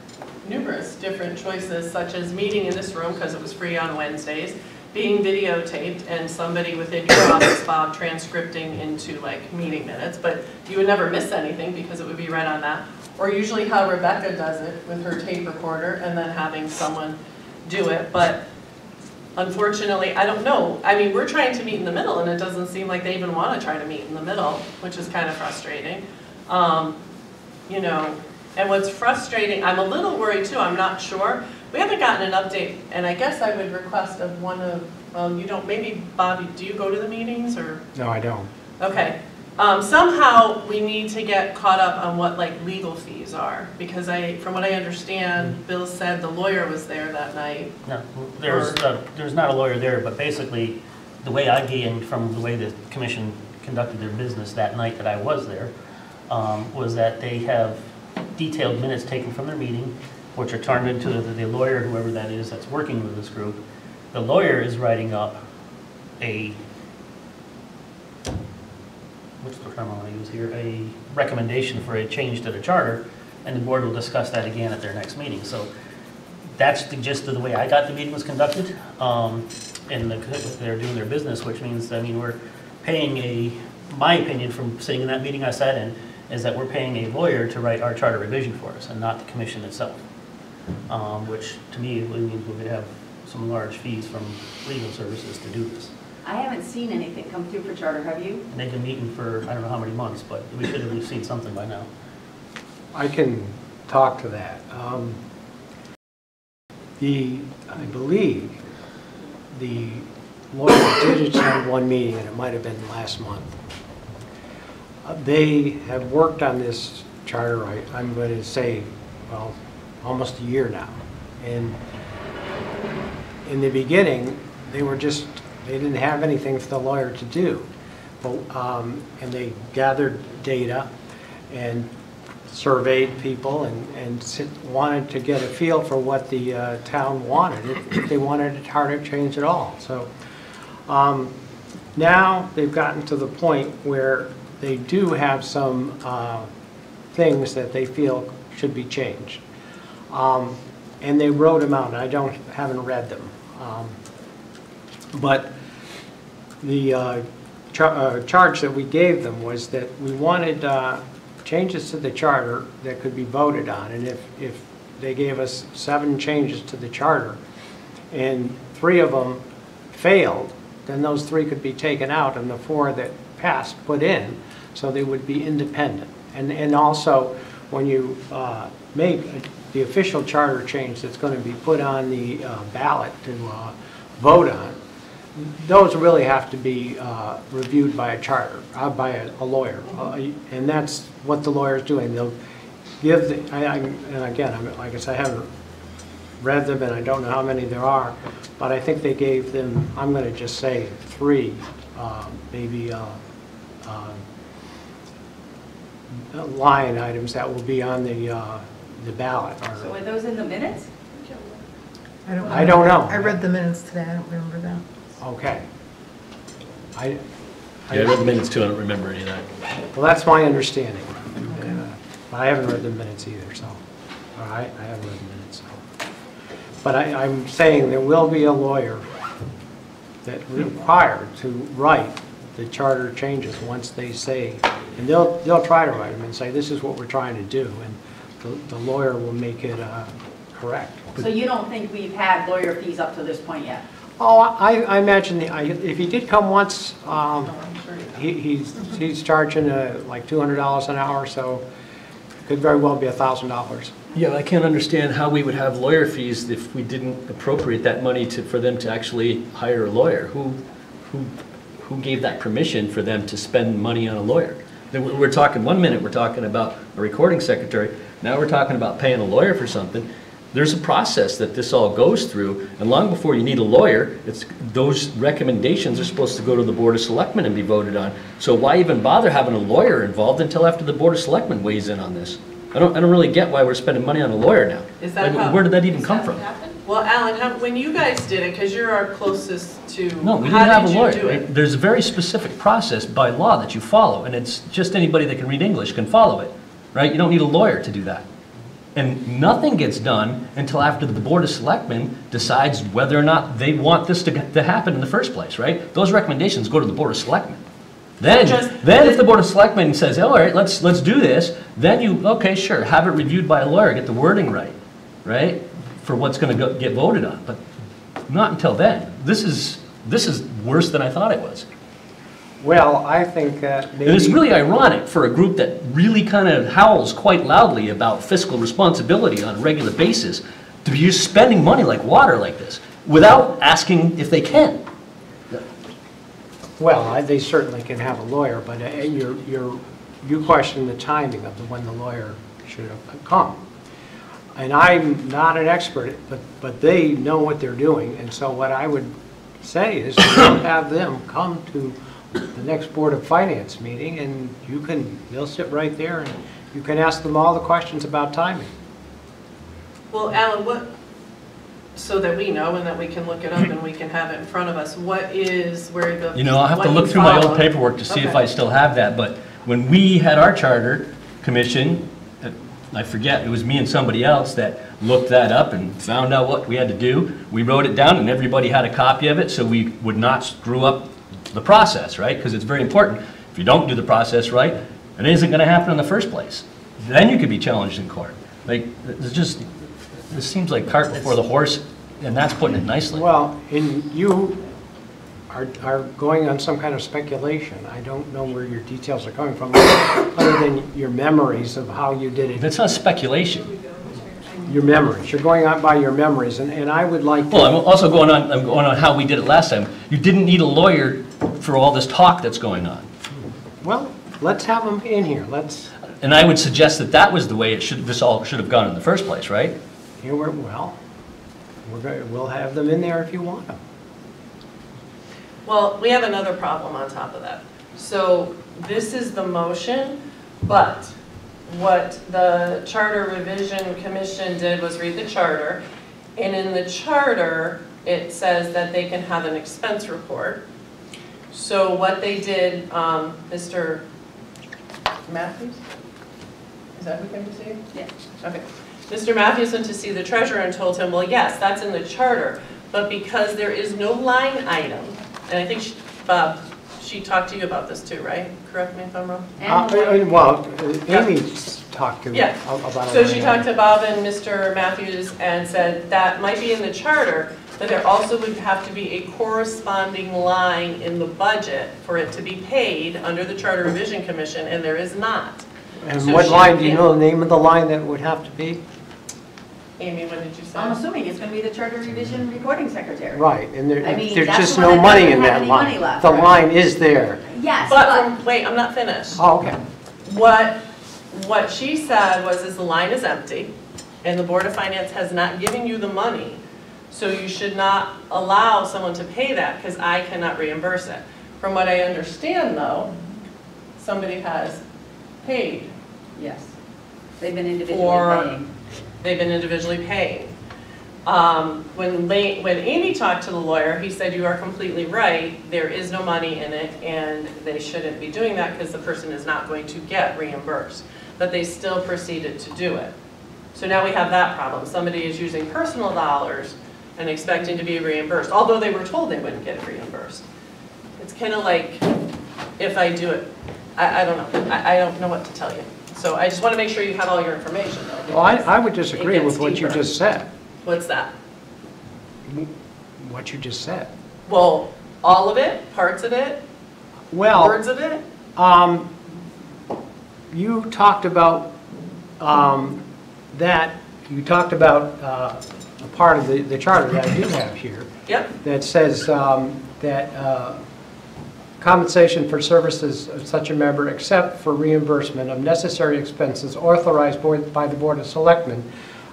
S2: numerous different choices, such as meeting in this room because it was free on Wednesdays, being videotaped, and somebody within your office, Bob, transcripting into like meeting minutes, but you would never miss anything because it would be right on that. Or usually how Rebecca does it with her tape recorder and then having someone do it. But unfortunately, I don't know. I mean, we're trying to meet in the middle, and it doesn't seem like they even want to try to meet in the middle, which is kind of frustrating. And what's frustrating, I'm a little worried too, I'm not sure. We haven't gotten an update, and I guess I would request of one of, well, you don't, maybe Bobby, do you go to the meetings or?
S9: No, I don't.
S2: Okay. Somehow we need to get caught up on what like legal fees are, because from what I understand, Bill said the lawyer was there that night.
S4: No, there's not a lawyer there, but basically the way I gained from the way the commission conducted their business that night that I was there was that they have detailed minutes taken from their meeting, which are turned into the lawyer, whoever that is that's working with this group. The lawyer is writing up what's the term I want to use here, a recommendation for a change to the charter, and the board will discuss that again at their next meeting. So that's the gist of the way I got the meeting was conducted, and they're doing their business, which means, I mean, we're paying my opinion from sitting in that meeting I sat in, is that we're paying a lawyer to write our charter revision for us and not the commission itself, which to me means we could have some large fees from legal services to do this.
S5: I haven't seen anything come through for charter, have you?
S4: And they've been meeting for I don't know how many months, but we should have at least seen something by now.
S9: I can talk to that. I believe the lawyer did attend one meeting, and it might have been last month. They have worked on this charter, I'm going to say, well, almost a year now. And in the beginning, they didn't have anything for the lawyer to do. But, and they gathered data and surveyed people and wanted to get a feel for what the town wanted, if they wanted a charter change at all. So now they've gotten to the point where they do have some things that they feel should be changed. And they wrote them out, and I haven't read them. But the charge that we gave them was that we wanted changes to the charter that could be voted on. And if they gave us 7 changes to the charter and 3 of them failed, then those 3 could be taken out and the 4 that passed put in, so they would be independent. And also, when you make the official charter change that's going to be put on the ballot to vote on, those really have to be reviewed by a charter, by a lawyer. And that's what the lawyer's doing. They'll give, and again, like I said, I haven't read them and I don't know how many there are, but I think they gave them, I'm going to just say 3, maybe line items that will be on the ballot.
S5: So are those in the minutes?
S9: I don't know.
S8: I read the minutes today, I don't remember that.
S9: Okay.
S10: Yeah, I read the minutes too, I don't remember any of that.
S9: Well, that's my understanding. But I haven't read the minutes either, so, all right, I haven't read the minutes, so. But I'm saying there will be a lawyer that required to write the charter changes once they say, and they'll try to write them and say, this is what we're trying to do, and the lawyer will make it correct.
S5: So you don't think we've had lawyer fees up to this point yet?
S9: Oh, I imagine, if he did come once, he's charging like $200 an hour, so it could very well be $1,000.
S10: Yeah, I can't understand how we would have lawyer fees if we didn't appropriate that money for them to actually hire a lawyer. Who gave that permission for them to spend money on a lawyer? We're talking, 1 minute we're talking about a recording secretary, now we're talking about paying a lawyer for something. There's a process that this all goes through, and long before you need a lawyer, those recommendations are supposed to go to the Board of Selectmen and be voted on. So why even bother having a lawyer involved until after the Board of Selectmen weighs in on this? I don't really get why we're spending money on a lawyer now.
S2: Is that
S10: Like, where did that even come from?
S2: Well, Alan, when you guys did it, because you're our closest to,
S10: No, we didn't
S2: how
S10: have a
S2: did you
S10: lawyer.
S2: do it?
S10: There's a very specific process by law that you follow, and it's just anybody that can read English can follow it, right? You don't need a lawyer to do that. And nothing gets done until after the Board of Selectmen decides whether or not they want this to happen in the first place, right? Those recommendations go to the Board of Selectmen. Then if the Board of Selectmen says, oh, all right, let's do this, then you, okay, sure, have it reviewed by a lawyer, get the wording right, for what's going to get voted on. But not until then. This is worse than I thought it was.
S9: Well, I think that maybe...
S10: And it's really ironic for a group that really kind of howls quite loudly about fiscal responsibility on a regular basis to be just spending money like water like this without asking if they can.
S9: Well, they certainly can have a lawyer, but you question the timing of when the lawyer should have come. And I'm not an expert, but they know what they're doing, and so what I would say is have them come to the next Board of Finance meeting, and they'll sit right there, and you can ask them all the questions about timing.
S2: Well, Alan, so that we know and that we can look it up and we can have it in front of us, where the...
S10: You know, I'll have to look through my old paperwork to see if I still have that, but when we had our charter commission, I forget, it was me and somebody else that looked that up and found out what we had to do. We wrote it down and everybody had a copy of it so we would not screw up the process, right? Because it's very important. If you don't do the process right, it isn't going to happen in the first place. Then you could be challenged in court. Like, this seems like cart before the horse, and that's putting it nicely.
S9: Well, you are going on some kind of speculation. I don't know where your details are coming from, other than your memories of how you did it.
S10: That's not speculation.
S9: Your memories. You're going on by your memories, and I would like to...
S10: Well, I'm also going on how we did it last time. You didn't need a lawyer for all this talk that's going on.
S9: Well, let's have them in here.
S10: And I would suggest that was the way this all should have gone in the first place, right?
S9: We'll have them in there if you want them.
S2: Well, we have another problem on top of that. So this is the motion, but what the Charter Revision Commission did was read the charter, and in the charter, it says that they can have an expense report. So what they did, Mr. Matthews? Is that who came to see you?
S5: Yeah.
S2: Okay. Mr. Matthews went to see the treasurer and told him, well, yes, that's in the charter, but because there is no line item, and I think, Bob, she talked to you about this too, right? Correct me if I'm wrong?
S9: Well, Amy talked to me about it.
S2: So she talked to Bob and Mr. Matthews and said that might be in the charter, but there also would have to be a corresponding line in the budget for it to be paid under the Charter Revision Commission, and there is not.
S9: And what line, do you know the name of the line that would have to be?
S2: Amy, what did you say?
S5: I'm assuming it's gonna be the charter revision recording secretary.
S9: Right, and
S5: I mean,
S9: there's
S5: that's
S9: just
S5: the one
S9: no
S5: that
S9: money
S5: doesn't
S9: in
S5: have
S9: that
S5: any money
S9: line.
S5: left,
S9: The
S5: right?
S9: line is there.
S5: Yes,
S2: But, wait, I'm not finished.
S9: Oh, okay.
S2: What she said was the line is empty, and the Board of Finance has not given you the money, so you should not allow someone to pay that, because I cannot reimburse it. From what I understand, though, somebody has paid.
S5: yes. They've been individually
S2: Or-
S5: paying.
S2: They've been individually paying. When Amy talked to the lawyer, he said, you are completely right, there is no money in it, and they shouldn't be doing that because the person is not going to get reimbursed. But they still proceeded to do it. So now we have that problem. Somebody is using personal dollars and expecting to be reimbursed, although they were told they wouldn't get reimbursed. It's kind of like, if I do it, I don't know. I don't know what to tell you. So I just want to make sure you have all your information, though.
S9: Well, I would disagree
S2: It
S9: with
S2: gets
S9: what you
S2: deeper.
S9: just said.
S2: What's that?
S9: What you just said.
S2: Well, all of it, parts of it,
S9: Well,
S2: words of it?
S9: you talked about you talked about a part of the charter that I do have here
S2: Yep,
S9: that says that compensation for services of such a member except for reimbursement of necessary expenses authorized by the Board of Selectmen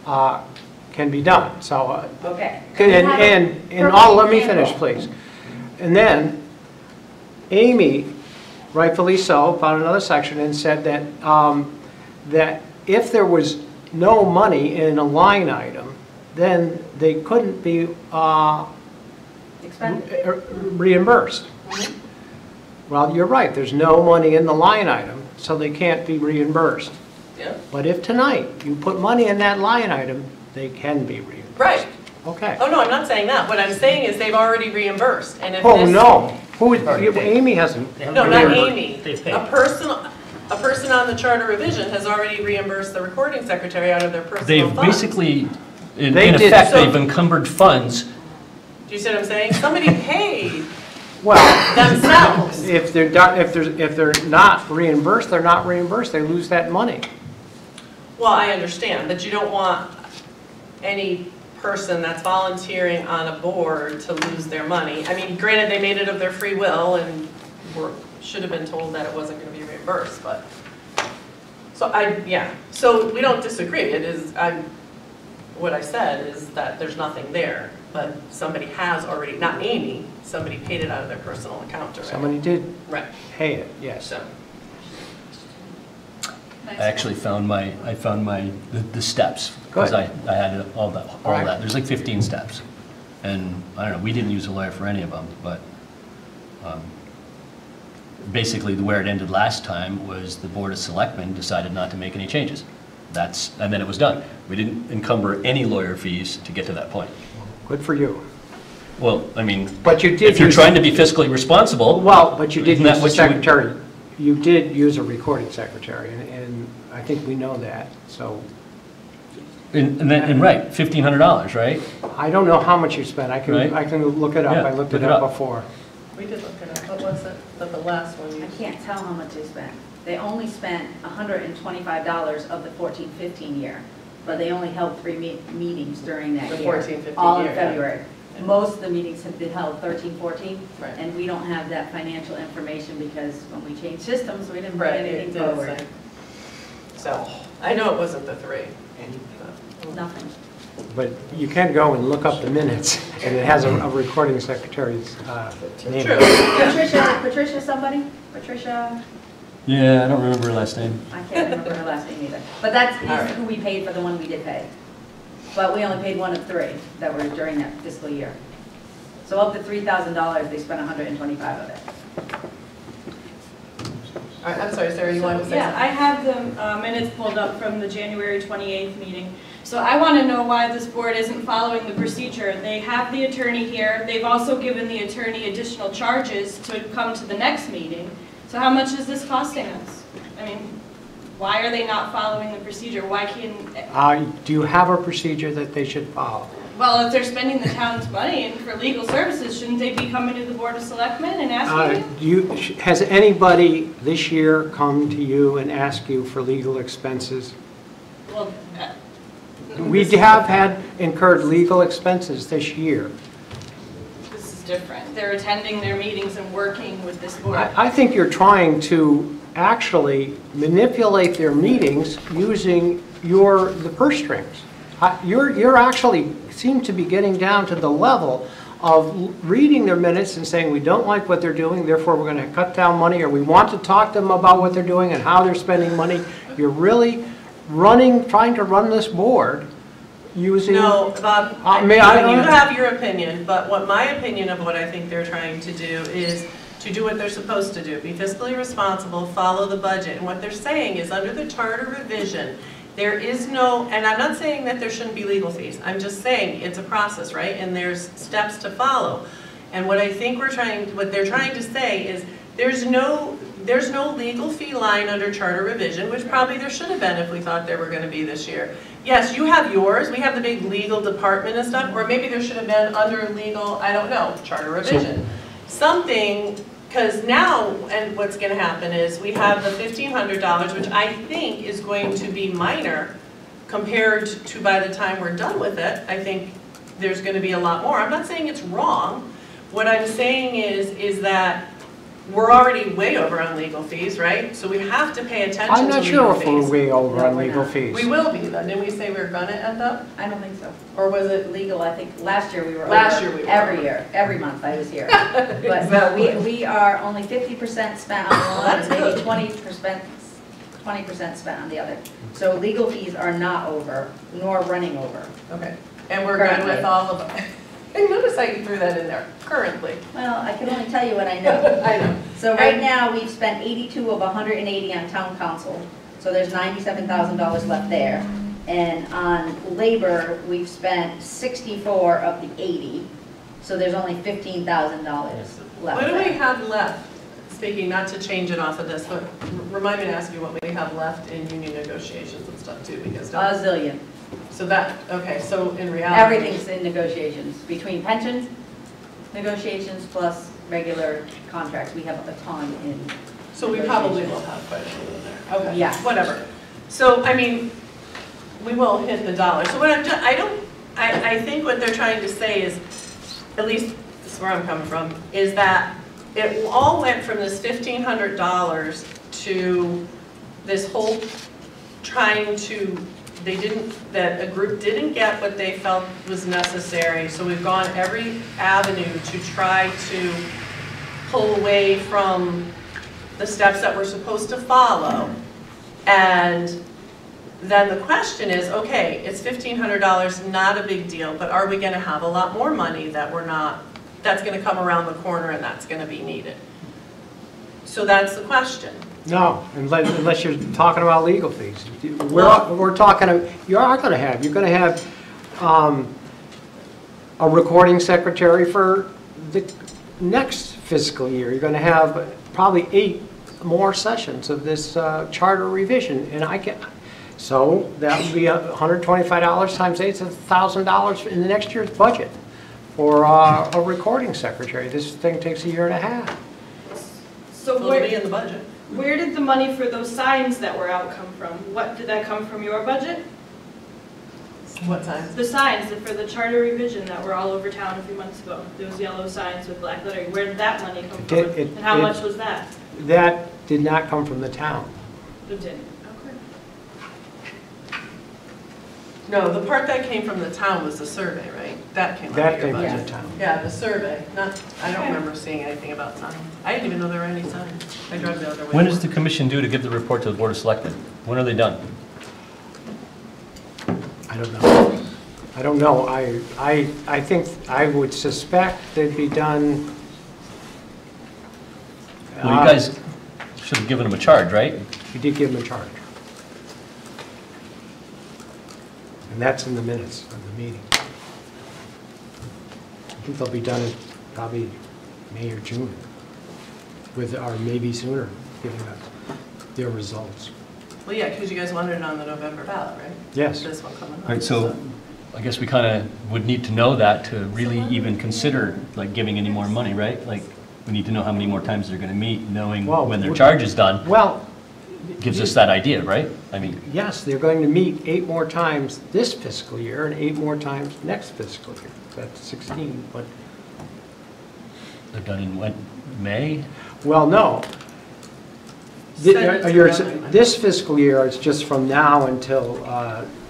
S9: can be done. So,
S5: Okay.
S9: let me finish, please. And then Amy, rightfully so, found another section and said that, that if there was no money in a line item, then they couldn't be
S5: Expended.
S9: reimbursed. Well, you're right, there's no money in the line item, so they can't be reimbursed.
S2: yep,
S9: But if tonight you put money in that line item, they can be reimbursed.
S2: right.
S9: Okay.
S2: Oh, no, I'm not saying that. What I'm saying is they've already reimbursed, and if
S9: Oh,
S2: this.
S9: no.
S4: Already paid.
S9: Amy hasn't.
S4: They haven't
S2: No, not
S4: reimbursed.
S2: Amy.
S4: They've paid.
S2: A person on the charter revision has already reimbursed the recording secretary out of their personal
S10: They've
S2: funds.
S10: basically, in
S9: They did.
S10: effect,
S2: So-
S10: they've encumbered funds.
S2: Do you see what I'm saying? Somebody paid
S9: Well,
S2: themselves.
S9: if they're not reimbursed, they're not reimbursed, they lose that money.
S2: Well, I understand, but you don't want any person that's volunteering on a board to lose their money. I mean, granted, they made it of their free will and should have been told that it wasn't going to be reimbursed, but. So we don't disagree. It is, what I said is that there's nothing there, but somebody has already, not Amy, somebody paid it out of their personal account already.
S9: Somebody did
S2: Right,
S9: pay it, yes.
S2: so.
S10: I actually found the steps. Because
S9: Good.
S10: I had all that.
S9: Right.
S10: There's like 15 steps. And I don't know, we didn't use a lawyer for any of them, but basically where it ended last time was the Board of Selectmen decided not to make any changes. And then it was done. We didn't encumber any lawyer fees to get to that point.
S9: Good for you.
S10: Well, I mean,
S9: But you did
S10: if you're
S9: use-
S10: trying to be fiscally responsible,
S9: Well, but you did
S10: Isn't that
S9: use the
S10: what you would-
S9: secretary, you did use a recording secretary, and I think we know that, so.
S10: and right, $1,500, right?
S9: I don't know how much you spent, I
S10: Right.
S9: can look it up,
S10: Yeah,
S9: I looked
S10: look
S9: it
S10: it
S9: up
S10: up.
S9: before.
S2: We did look it up. What was it? The last one you.
S5: I can't tell how much they spent. They only spent $125 of the 14-15 year, but they only held 3 meetings during that
S2: The
S5: year.
S2: 14-15
S5: All in
S2: year, yeah.
S5: February.
S2: Yeah.
S5: Most of the meetings have been held 13-14,
S2: Right.
S5: and we don't have that financial information because when we changed systems, we didn't bring
S2: Right, it
S5: anything
S2: did
S5: forward.
S2: say. So, I know it wasn't the 3.
S5: Nothing.
S9: But you can go and look up the minutes, and it has a recording secretary's name.
S2: True.
S5: Patricia somebody? Patricia,
S10: Yeah, I don't remember her last name.
S5: I can't remember her last name either. But that's
S2: All right.
S5: who we paid for the one we did pay. But we only paid 1 of 3 that were during that fiscal year. So of the $3,000, they spent 125 of it.
S2: All right, I'm sorry, Sarah, you wanted to say
S6: Yeah,
S2: something?
S6: I have the minutes pulled up from the January 28th meeting. So I want to know why this board isn't following the procedure. They have the attorney here. They've also given the attorney additional charges to come to the next meeting. So how much is this costing us? I mean, why are they not following the procedure? Why can't,
S9: Do you have a procedure that they should follow?
S6: well, if they're spending the town's money and for legal services, shouldn't they be coming to the Board of Selectmen and asking?
S9: Has anybody this year come to you and asked you for legal expenses?
S6: Well,
S9: We have had incurred legal expenses this year.
S6: This is different. They're attending their meetings and working with this board.
S9: I think you're trying to actually manipulate their meetings using the purse strings. You're actually seem to be getting down to the level of reading their minutes and saying, we don't like what they're doing, therefore we're going to cut down money, or we want to talk to them about what they're doing and how they're spending money. You're really trying to run this board using...
S2: No, Bob,
S9: you
S2: have your opinion, but what my opinion of what I think they're trying to do is to do what they're supposed to do, be fiscally responsible, follow the budget. And what they're saying is under the charter revision, there is no, and I'm not saying that there shouldn't be legal fees. I'm just saying it's a process, right? And there's steps to follow. And what I think what they're trying to say is there's no legal fee line under charter revision, which probably there should have been if we thought there were going to be this year. Yes, you have yours. We have the big legal department and stuff, or maybe there should have been under legal, I don't know, charter revision. Something, because now, and what's going to happen is we have the $1,500, which I think is going to be minor compared to by the time we're done with it. I think there's going to be a lot more. I'm not saying it's wrong. What I'm saying is that we're already way over on legal fees, right? So we have to pay attention to legal fees.
S9: I'm not sure if we're way over on legal fees.
S2: We will be though. Didn't we say we were going to end up?
S5: I don't think so.
S2: Or was it?
S5: Legal, I think, last year we were
S2: Last
S5: over.
S2: year we were
S5: Every
S2: over.
S5: year, every month I was here. But no, we are only 50% spent on one, and maybe 20% spent on the other. So legal fees are not over, nor running over.
S2: Okay. And we're good with all of them. And notice how you threw that in there, currently.
S5: Well, I can only tell you what I know.
S2: I know.
S5: So right now, we've spent 82 of 180 on town council. So there's $97,000 left there. And on labor, we've spent 64 of the 80. So there's only $15,000 left.
S2: What do we have left? Speaking, not to change it off of this, but remind me to ask you what we have left in union negotiations and stuff too, because.
S5: A zillion.
S2: So that, okay, so in reality.
S5: Everything's in negotiations, between pensions, negotiations, plus regular contracts. We have a ton in.
S2: So we probably will have quite a few in there. Okay,
S5: Yeah.
S2: whatever. So, I mean, we will hit the dollar. So what I think what they're trying to say is, at least this is where I'm coming from, is that it all went from this $1,500 to this whole trying to, that a group didn't get what they felt was necessary. So we've gone every avenue to try to pull away from the steps that we're supposed to follow. And then the question is, okay, it's $1,500, not a big deal, but are we going to have a lot more money that that's going to come around the corner and that's going to be needed? So that's the question.
S9: No, unless you're talking about legal fees. We're talking, you're going to have a recording secretary for the next fiscal year. You're going to have probably 8 more sessions of this charter revision, and so that would be $125 times 8 is $1,000 in the next year's budget for a recording secretary. This thing takes a year and a half.
S6: So
S2: It'll be in the budget.
S6: where did the money for those signs that were out come from? What, did that come from your budget?
S2: What signs?
S6: The signs for the charter revision that were all over town a few months ago. Those yellow signs with black lettering. Where did that money come from? And how much was that?
S9: That did not come from the town.
S6: It didn't. Okay.
S2: No, the part that came from the town was the survey, right? That came out
S9: That
S2: of your
S9: came from
S2: budget.
S9: the town.
S2: Yeah, the survey. I don't remember seeing anything about signs. I didn't even know there were any signs. I drove the other way.
S10: When is the commission due to give the report to the Board of Selectmen? When are they done?
S9: I don't know. I don't know. I think, I would suspect they'd be done.
S10: Well, you guys should have given them a charge, right?
S9: We did give them a charge. And that's in the minutes of the meeting. I think they'll be done in probably May or June, or maybe sooner, giving us their results.
S2: Well, yeah, because you guys wanted it on the November ballot, right?
S9: Yes.
S2: This one coming up.
S10: All right, so I guess we kind of would need to know that to really even consider like giving any more money, right? Like we need to know how many more times they're going to meet, knowing
S9: Well,
S10: when their charge is done.
S9: Well,
S10: gives us that idea, right? I mean,
S9: Yes, they're going to meet 8 more times this fiscal year and 8 more times next fiscal year. That's 16, but,
S10: they're done in when, May?
S9: well, no.
S2: Send it to
S9: Yours-
S2: them.
S9: This fiscal year is just from now until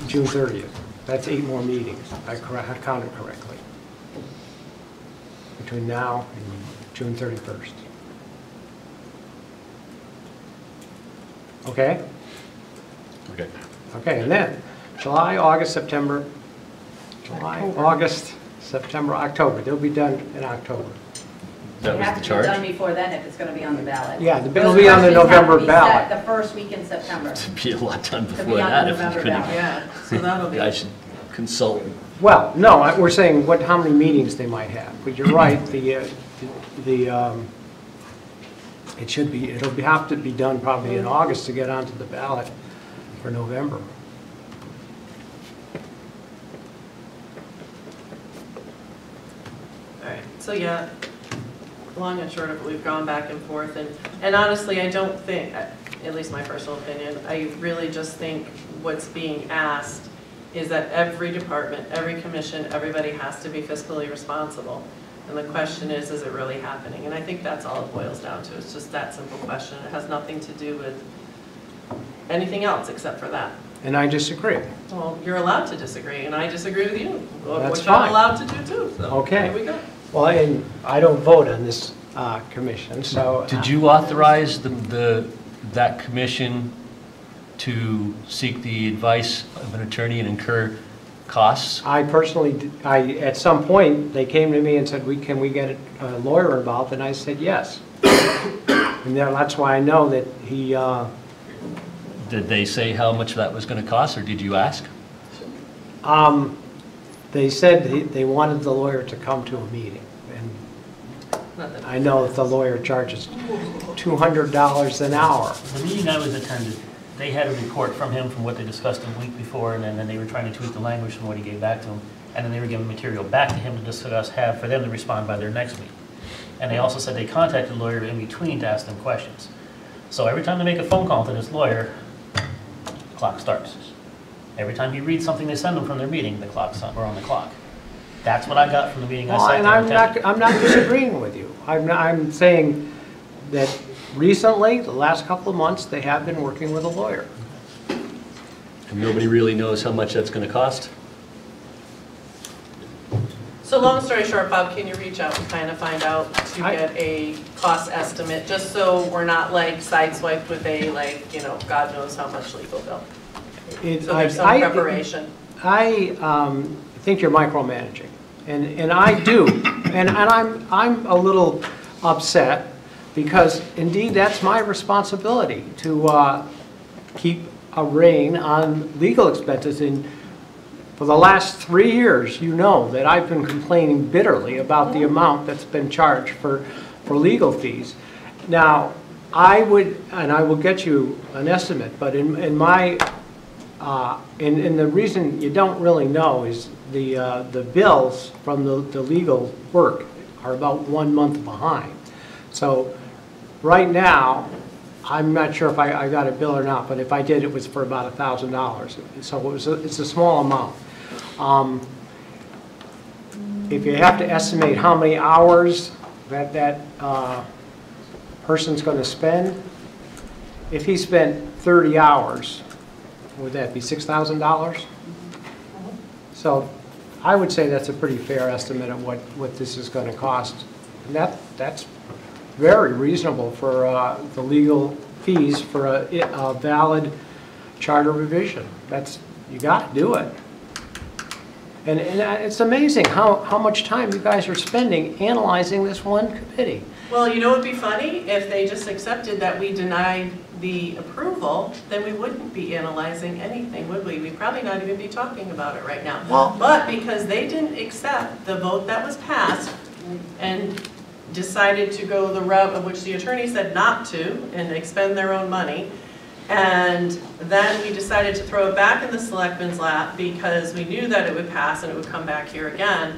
S9: June 30th. That's 8 more meetings, I counted correctly. Between now and June 31st. Okay?
S10: Okay.
S9: Okay, and then July, August, September, August, September, October. They'll be done in October.
S10: That
S5: It
S10: was
S5: has
S10: the
S5: to be done
S10: charge?
S5: before then if it's going to be on the ballot.
S9: Yeah,
S5: Those
S9: it'll be on the
S5: questions have to
S9: November
S5: be set
S9: ballot.
S5: The first week in September.
S10: To be a lot done
S5: be
S10: before
S5: on
S10: that
S5: the
S10: if we
S5: November
S10: couldn't.
S5: ballot.
S2: Yeah, so that'll be.
S10: I should consult.
S9: Well, no, we're saying how many meetings they might have. But you're right, it'll have to be done probably in August to get onto the ballot for November.
S2: All right, so yeah, long and short of it, we've gone back and forth, and honestly, I don't think, at least my personal opinion, I really just think what's being asked is that every department, every commission, everybody has to be fiscally responsible. And the question is it really happening? And I think that's all it boils down to. It's just that simple question. It has nothing to do with anything else except for that.
S9: And I disagree.
S2: Well, you're allowed to disagree, and I disagree with you.
S9: That's
S2: which
S9: fine.
S2: I'm allowed to do too, so
S9: Okay.
S2: here we go.
S9: Well, and I don't vote on this commission, so.
S10: Did you authorize that commission to seek the advice of an attorney and incur costs?
S9: I personally, at some point, they came to me and said, can we get a lawyer involved? And I said, yes. And that's why I know that he,
S10: Did they say how much that was going to cost, or did you ask?
S9: they said they wanted the lawyer to come to a meeting. And
S2: Not that-
S9: I know that the lawyer charges $200 an hour.
S4: The meeting I was attended, they had a report from him from what they discussed a week before, and then they were trying to tweak the language from what he gave back to them. And then they were giving material back to him to discuss, for them to respond by their next meeting. And they also said they contacted the lawyer in between to ask them questions. So every time they make a phone call to this lawyer, clock starts. Every time he reads something they send them from their meeting, the clock's on, we're on the clock. That's what I got from the meeting I
S9: Well,
S4: sat
S9: and
S4: there and attended.
S9: I'm not disagreeing with you. I'm saying that recently, the last couple of months, they have been working with a lawyer.
S10: And nobody really knows how much that's going to cost?
S2: So long story short, Bob, can you reach out and kind of find out to get a cost estimate, just so we're not like sideswiped with a God knows how much legal bill? So there's some preparation.
S9: I think you're micromanaging, and I do, and I'm a little upset because indeed that's my responsibility to keep a rein on legal expenses. And for the last 3 years, you know that I've been complaining bitterly about the amount that's been charged for legal fees. Now, I will get you an estimate, but in my and the reason you don't really know is the bills from the legal work are about 1 month behind. So right now, I'm not sure if I got a bill or not, but if I did, it was for about $1,000. So it's a small amount. If you have to estimate how many hours that person's going to spend, if he spent 30 hours, would that be $6,000? So I would say that's a pretty fair estimate of what this is going to cost. And that's very reasonable for the legal fees for a valid charter revision. You got to do it. And it's amazing how much time you guys are spending analyzing this one committee.
S2: Well, you know what would be funny? If they just accepted that we denied the approval, then we wouldn't be analyzing anything, would we? We'd probably not even be talking about it right now.
S9: Well,
S2: but because they didn't accept the vote that was passed and decided to go the route of which the attorney said not to and expend their own money, and then we decided to throw it back in the selectmen's lap because we knew that it would pass and it would come back here again,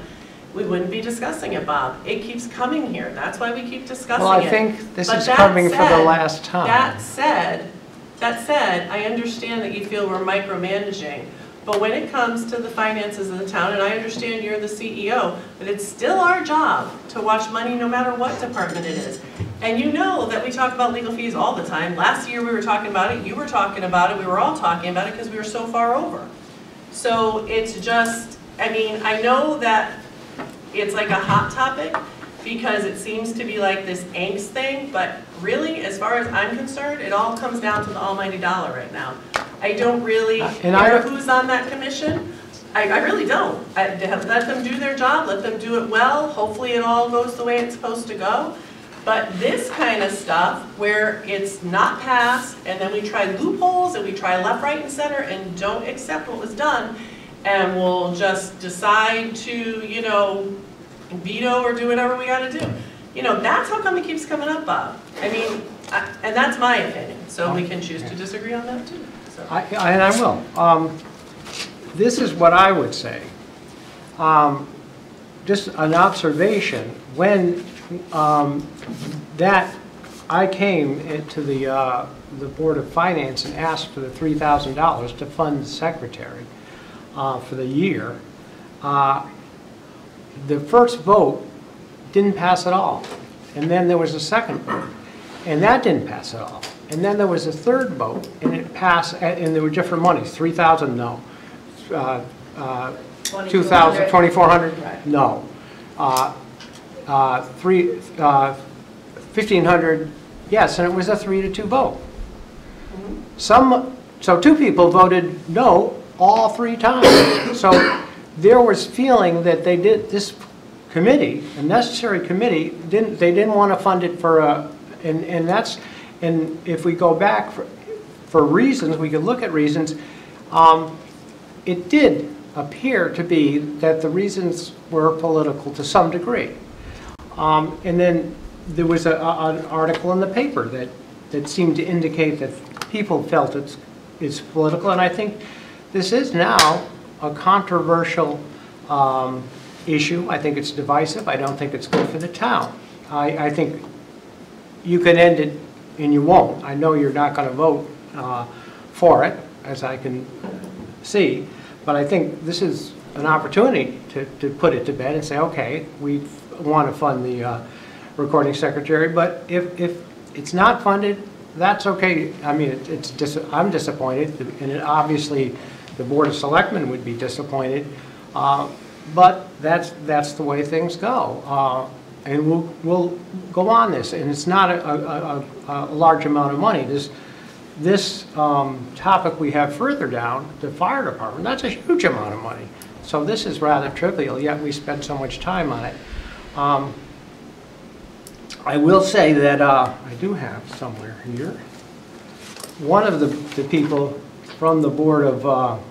S2: we wouldn't be discussing it, Bob. It keeps coming here. That's why we keep discussing it.
S9: Well, I think this
S2: But
S9: is
S2: that
S9: coming for the
S2: said-
S9: last time.
S2: That said, That said, I understand that you feel we're micromanaging, but when it comes to the finances of the town, and I understand you're the CEO, but it's still our job to watch money no matter what department it is. And you know that we talk about legal fees all the time. Last year we were talking about it, you were talking about it, we were all talking about it because we were so far over. So it's just, I mean, I know that it's like a hot topic because it seems to be like this angst thing, but really, as far as I'm concerned, it all comes down to the almighty dollar right now. I don't really care who's on that commission. I really don't. Let them do their job, let them do it well. Hopefully it all goes the way it's supposed to go. But this kind of stuff where it's not passed and then we try loopholes and we try left, right, and center and don't accept what was done and we'll just decide to, you know, veto or do whatever we gotta do. You know, that's how come it keeps coming up, Bob. I mean, and that's my opinion. So we can choose to disagree on that too. So.
S9: And I will. This is what I would say. Just an observation. When I came into the Board of Finance and asked for the $3,000 to fund the secretary for the year, the first vote didn't pass at all. And then there was a second vote, and that didn't pass at all. And then there was a third vote, and it passed, and there were different monies. 3,000, no. 2,000, 2,400, no. 1,500, yes, and it was a 3-2 vote. So two people voted no all 3 times. So there was feeling that they did, this committee, a necessary committee, they didn't want to fund it for a, and if we go back for reasons, we could look at reasons, it did appear to be that the reasons were political to some degree. And then there was an article in the paper that seemed to indicate that people felt it's political, and I think this is now a controversial issue. I think it's divisive. I don't think it's good for the town. I think you can end it, and you won't. I know you're not going to vote for it, as I can see, but I think this is an opportunity to put it to bed and say, okay, we want to fund the recording secretary, but if it's not funded, that's okay. I mean, I'm disappointed, and obviously the Board of Selectmen would be disappointed, but that's the way things go. And we'll go on this, and it's not a large amount of money. This topic we have further down, the fire department, that's a huge amount of money. So this is rather trivial, yet we spend so much time on it. I will say that I do have somewhere here, one of the people from the board of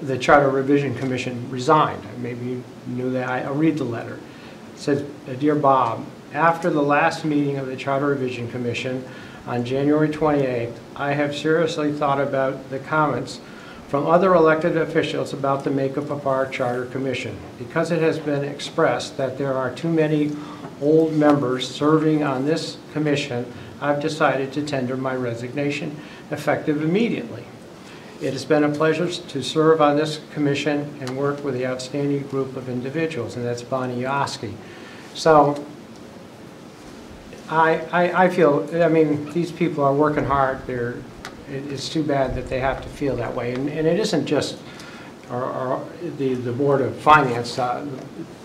S9: the Charter Revision Commission resigned. Maybe you knew that. I'll read the letter. It says, "Dear Bob, after the last meeting of the Charter Revision Commission on January 28th, I have seriously thought about the comments from other elected officials about the makeup of our Charter Commission. Because it has been expressed that there are too many old members serving on this commission, I've decided to tender my resignation, effective immediately. It has been a pleasure to serve on this commission and work with the outstanding group of individuals," and that's Bonnie Yoski. So I feel, I mean, these people are working hard. It's too bad that they have to feel that way. And it isn't just the Board of Finance.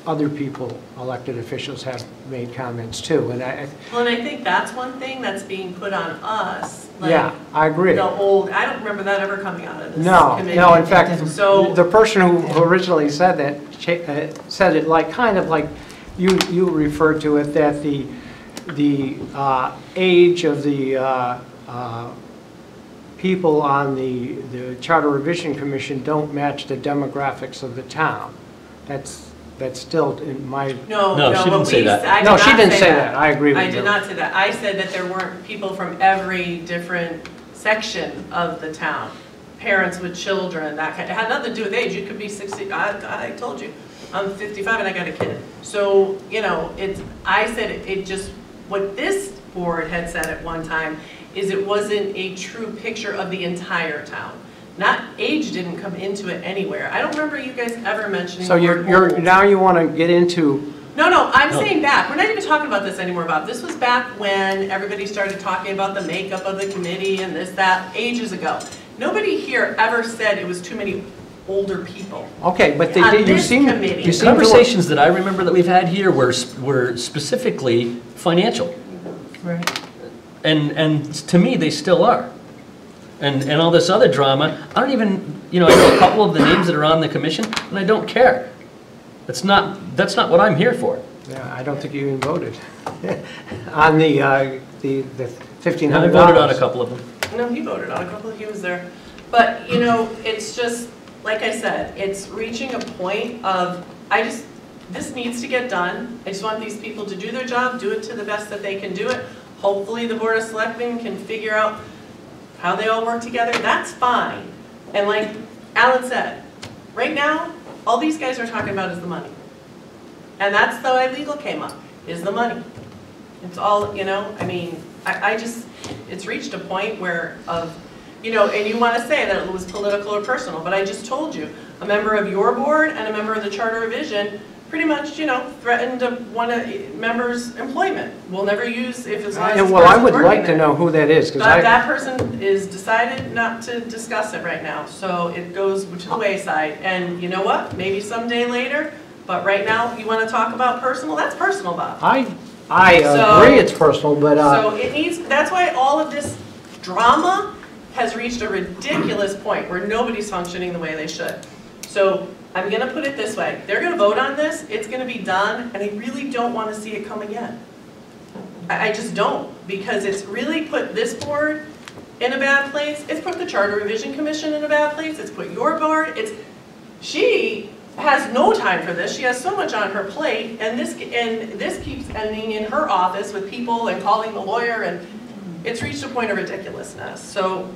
S9: Other people, elected officials, have made comments too. And I
S2: think that's one thing that's being put on us. Like,
S9: yeah, I agree.
S2: I don't remember that ever coming out of this committee.
S9: No, in fact,
S2: so,
S9: the person who originally said that said it like, kind of like you referred to it, that the age of the people on the Charter Revision Commission don't match the demographics of the town. That's still in my...
S10: No, she didn't say that.
S9: No, she didn't say that. I agree with you.
S2: I did not say that. I said that there weren't people from every different section of the town. Parents with children, that kind. It had nothing to do with age. You could be 60. I told you, I'm 55 and I got a kid. So, you know, I said it just, what this board had said at one time is it wasn't a true picture of the entire town. Not, age didn't come into it anywhere. I don't remember you guys ever mentioning
S9: So
S2: the word
S9: you're
S2: old.
S9: now you want to get into,
S2: No, I'm saying back. We're not even talking about this anymore, Bob. This was back when everybody started talking about the makeup of the committee and this, that, ages ago. Nobody here ever said it was too many older people.
S9: okay, but
S2: On
S9: you
S2: this
S9: seem,
S2: committee.
S9: you seem to...
S10: Conversations that I remember that we've had here were specifically financial.
S2: Right.
S10: And to me, they still are. And all this other drama, I don't even, I know a couple of the names that are on the commission, and I don't care. That's not what I'm here for.
S9: Yeah, I don't think you even voted on the $1,500.
S10: I voted on a couple of them.
S2: No, he voted on a couple, he was there. But, it's just, like I said, it's reaching a point of, this needs to get done. I just want these people to do their job, do it to the best that they can do it. Hopefully the Board of Selectmen can figure out how they all work together, that's fine. And like Alan said, right now, all these guys are talking about is the money. And that's the way legal came up, is the money. It's all, it's reached a point where and you want to say that it was political or personal, but I just told you, a member of your board and a member of the Charter Revision pretty much, threatened one member's employment. We'll never use if as long as
S9: Well, I would like to know who that is, because
S2: but that person is decided not to discuss it right now, so it goes to the wayside. And you know what? Maybe someday later, but right now, you want to talk about personal? That's personal, Bob.
S9: I agree it's personal, but...
S2: So it needs, that's why all of this drama has reached a ridiculous point where nobody's functioning the way they should. So I'm going to put it this way. They're going to vote on this, it's going to be done, and I really don't want to see it come again. I just don't, because it's really put this board in a bad place. It's put the Charter Revision Commission in a bad place. It's put your board. She has no time for this. She has so much on her plate, and this keeps ending in her office with people and calling the lawyer, and it's reached a point of ridiculousness. So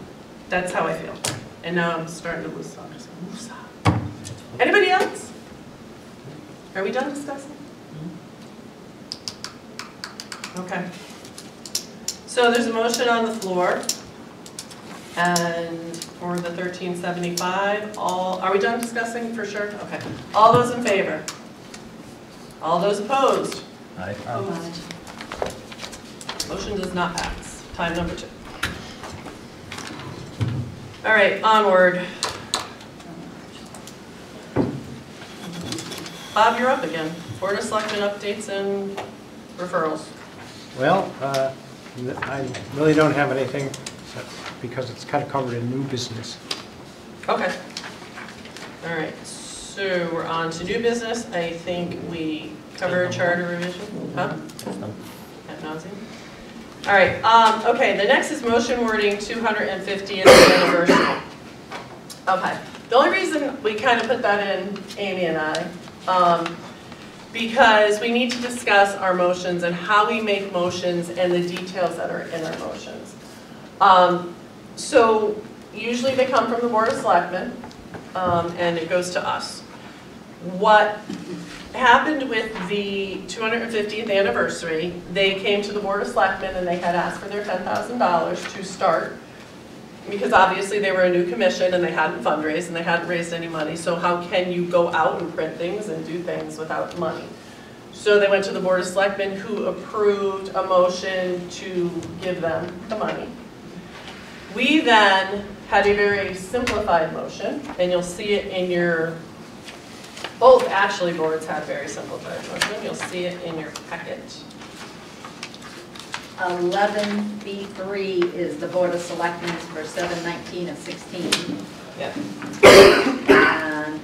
S2: that's how I feel. And now I'm starting to lose some. Anybody else? Are we done discussing? Okay. So there's a motion on the floor, and for the 1375, are we done discussing for sure? Okay. All those in favor? All those opposed?
S10: Aye.
S2: Motion does not pass. Time number 2. All right, onward. Bob, you're up again. Board of Selectmen updates and referrals.
S9: Well, I really don't have anything, because it's kind of covered in new business.
S2: Okay. All right, so we're on to new business. I think we covered Charter Revision. Huh? Ad nauseam. All right, okay, the next is motion wording 250th anniversary. Okay, the only reason we kind of put that in, Amy and I, because we need to discuss our motions and how we make motions and the details that are in our motions. So usually they come from the Board of Selectmen, and it goes to us. What happened with the 250th anniversary, they came to the Board of Selectmen and they had asked for their $10,000 to start, because obviously they were a new commission and they hadn't fundraised and they hadn't raised any money, so how can you go out and print things and do things without money? So they went to the Board of Selectmen, who approved a motion to give them the money. We then had a very simplified motion, and you'll see it in your, both actually boards had very simplified motion, you'll see it in your packet.
S5: 11B3 is the Board of Selectmen for 7/19 of 16.
S2: Yeah.
S5: And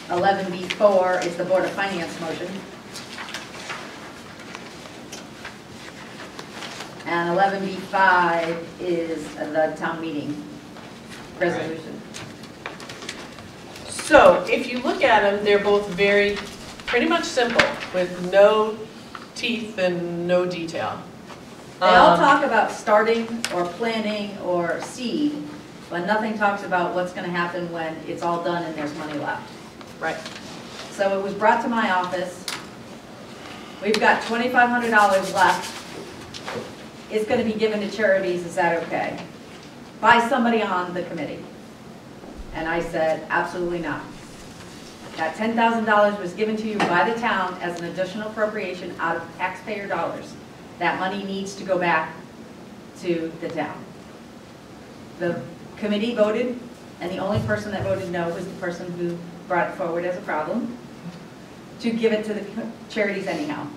S5: 11B4 is the Board of Finance motion. And 11B5 is the town meeting resolution.
S2: So if you look at them, they're both pretty much simple, with no teeth and no detail.
S5: They all talk about starting or planning or seed, but nothing talks about what's going to happen when it's all done and there's money left.
S2: Right.
S5: So it was brought to my office. We've got $2,500 left is going to be given to charities, is that okay? By somebody on the committee. And I said, absolutely not. That $10,000 was given to you by the town as an additional appropriation out of taxpayer dollars. That money needs to go back to the town. The committee voted, and the only person that voted no was the person who brought it forward as a problem, to give it to the charities anyhow.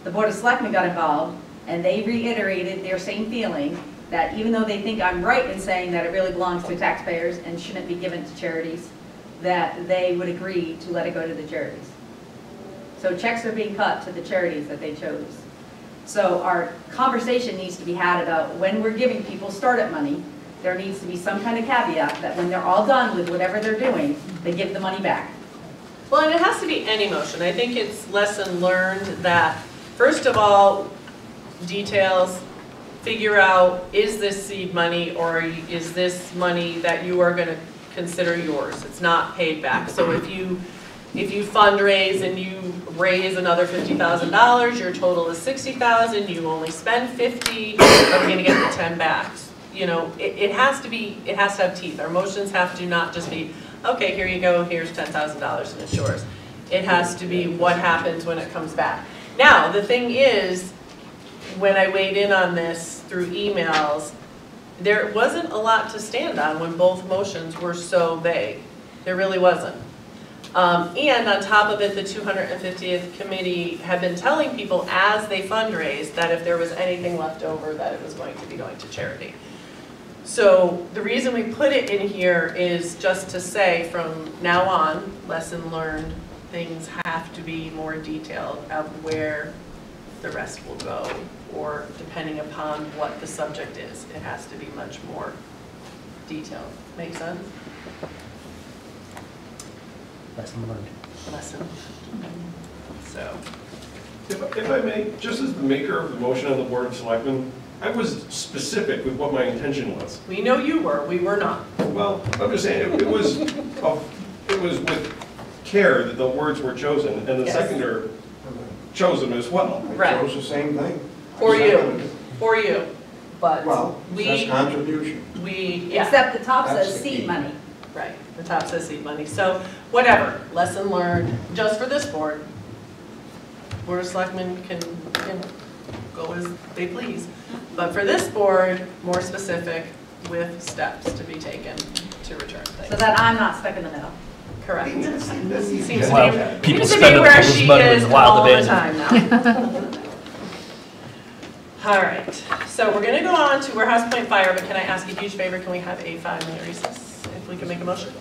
S5: The Board of Selectmen got involved, and they reiterated their same feeling that even though they think I'm right in saying that it really belongs to taxpayers and shouldn't be given to charities, that they would agree to let it go to the charities. So checks are being cut to the charities that they chose. So our conversation needs to be had about when we're giving people startup money, there needs to be some kind of caveat that when they're all done with whatever they're doing, they give the money back.
S2: Well, and it has to be any motion. I think it's lesson learned that, first of all, details, figure out, is this seed money or is this money that you are going to consider yours? It's not paid back. So if you fundraise and you raise another $50,000, your total is $60,000, you only spend $50, are we going to get the 10 back? You know, it has to have teeth. Our motions have to not just be, okay, here you go, here's $10,000 and it's yours. It has to be what happens when it comes back. Now, the thing is, when I weighed in on this through emails, there wasn't a lot to stand on when both motions were so vague. There really wasn't. And on top of it, the 250th committee had been telling people as they fundraised that if there was anything left over, that it was going to be going to charity. So the reason we put it in here is just to say from now on, lesson learned, things have to be more detailed of where the rest will go, or depending upon what the subject is, it has to be much more detailed. Make sense?
S4: Lesson learned.
S2: Lesson. So.
S3: If I may, just as the maker of the motion on the Board of Selectmen, I was specific with what my intention was.
S2: We know you were, we were not.
S3: Well, I'm just saying, it was with care that the words were chosen, and the
S2: Yes.
S3: seconder chose them as well.
S2: Right.
S11: I chose the same thing.
S2: For
S11: I
S2: you.
S11: seconded it.
S2: For you, but
S11: Well, that's
S2: we,
S11: contribution.
S2: yeah,
S5: Except the top
S11: That's
S5: says
S11: the
S5: seed
S11: key.
S5: money.
S2: right, the top says seed money. So whatever, lesson learned, just for this board. Board of Selectmen can go as they please. But for this board, more specific with steps to be taken to return
S5: So
S2: things.
S5: that I'm not stuck in the middle.
S2: Correct. Seems to
S4: Well,
S2: be,
S4: people
S2: seems to
S4: spend
S2: be
S4: it
S2: where
S4: people's
S2: she
S4: money in
S2: is
S4: the wild
S2: all the
S4: abandon.
S2: time now. All right, so we're gonna go on to Warehouse Point Fire, but can I ask a huge favor, can we have a 5-minute recess? If we can make a motion?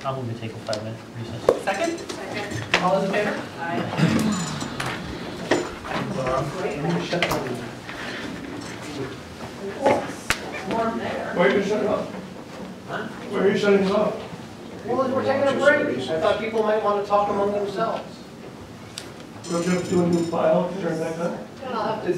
S4: I'll move to take a 5-minute recess.
S2: Second? Second. All those in favor? Aye.
S3: Why are you shutting it off? Why are you shutting it off?
S12: Well, we're taking a break. I thought people might want to talk among themselves.
S3: Don't you have to do a new file during that time?
S12: And I'll have to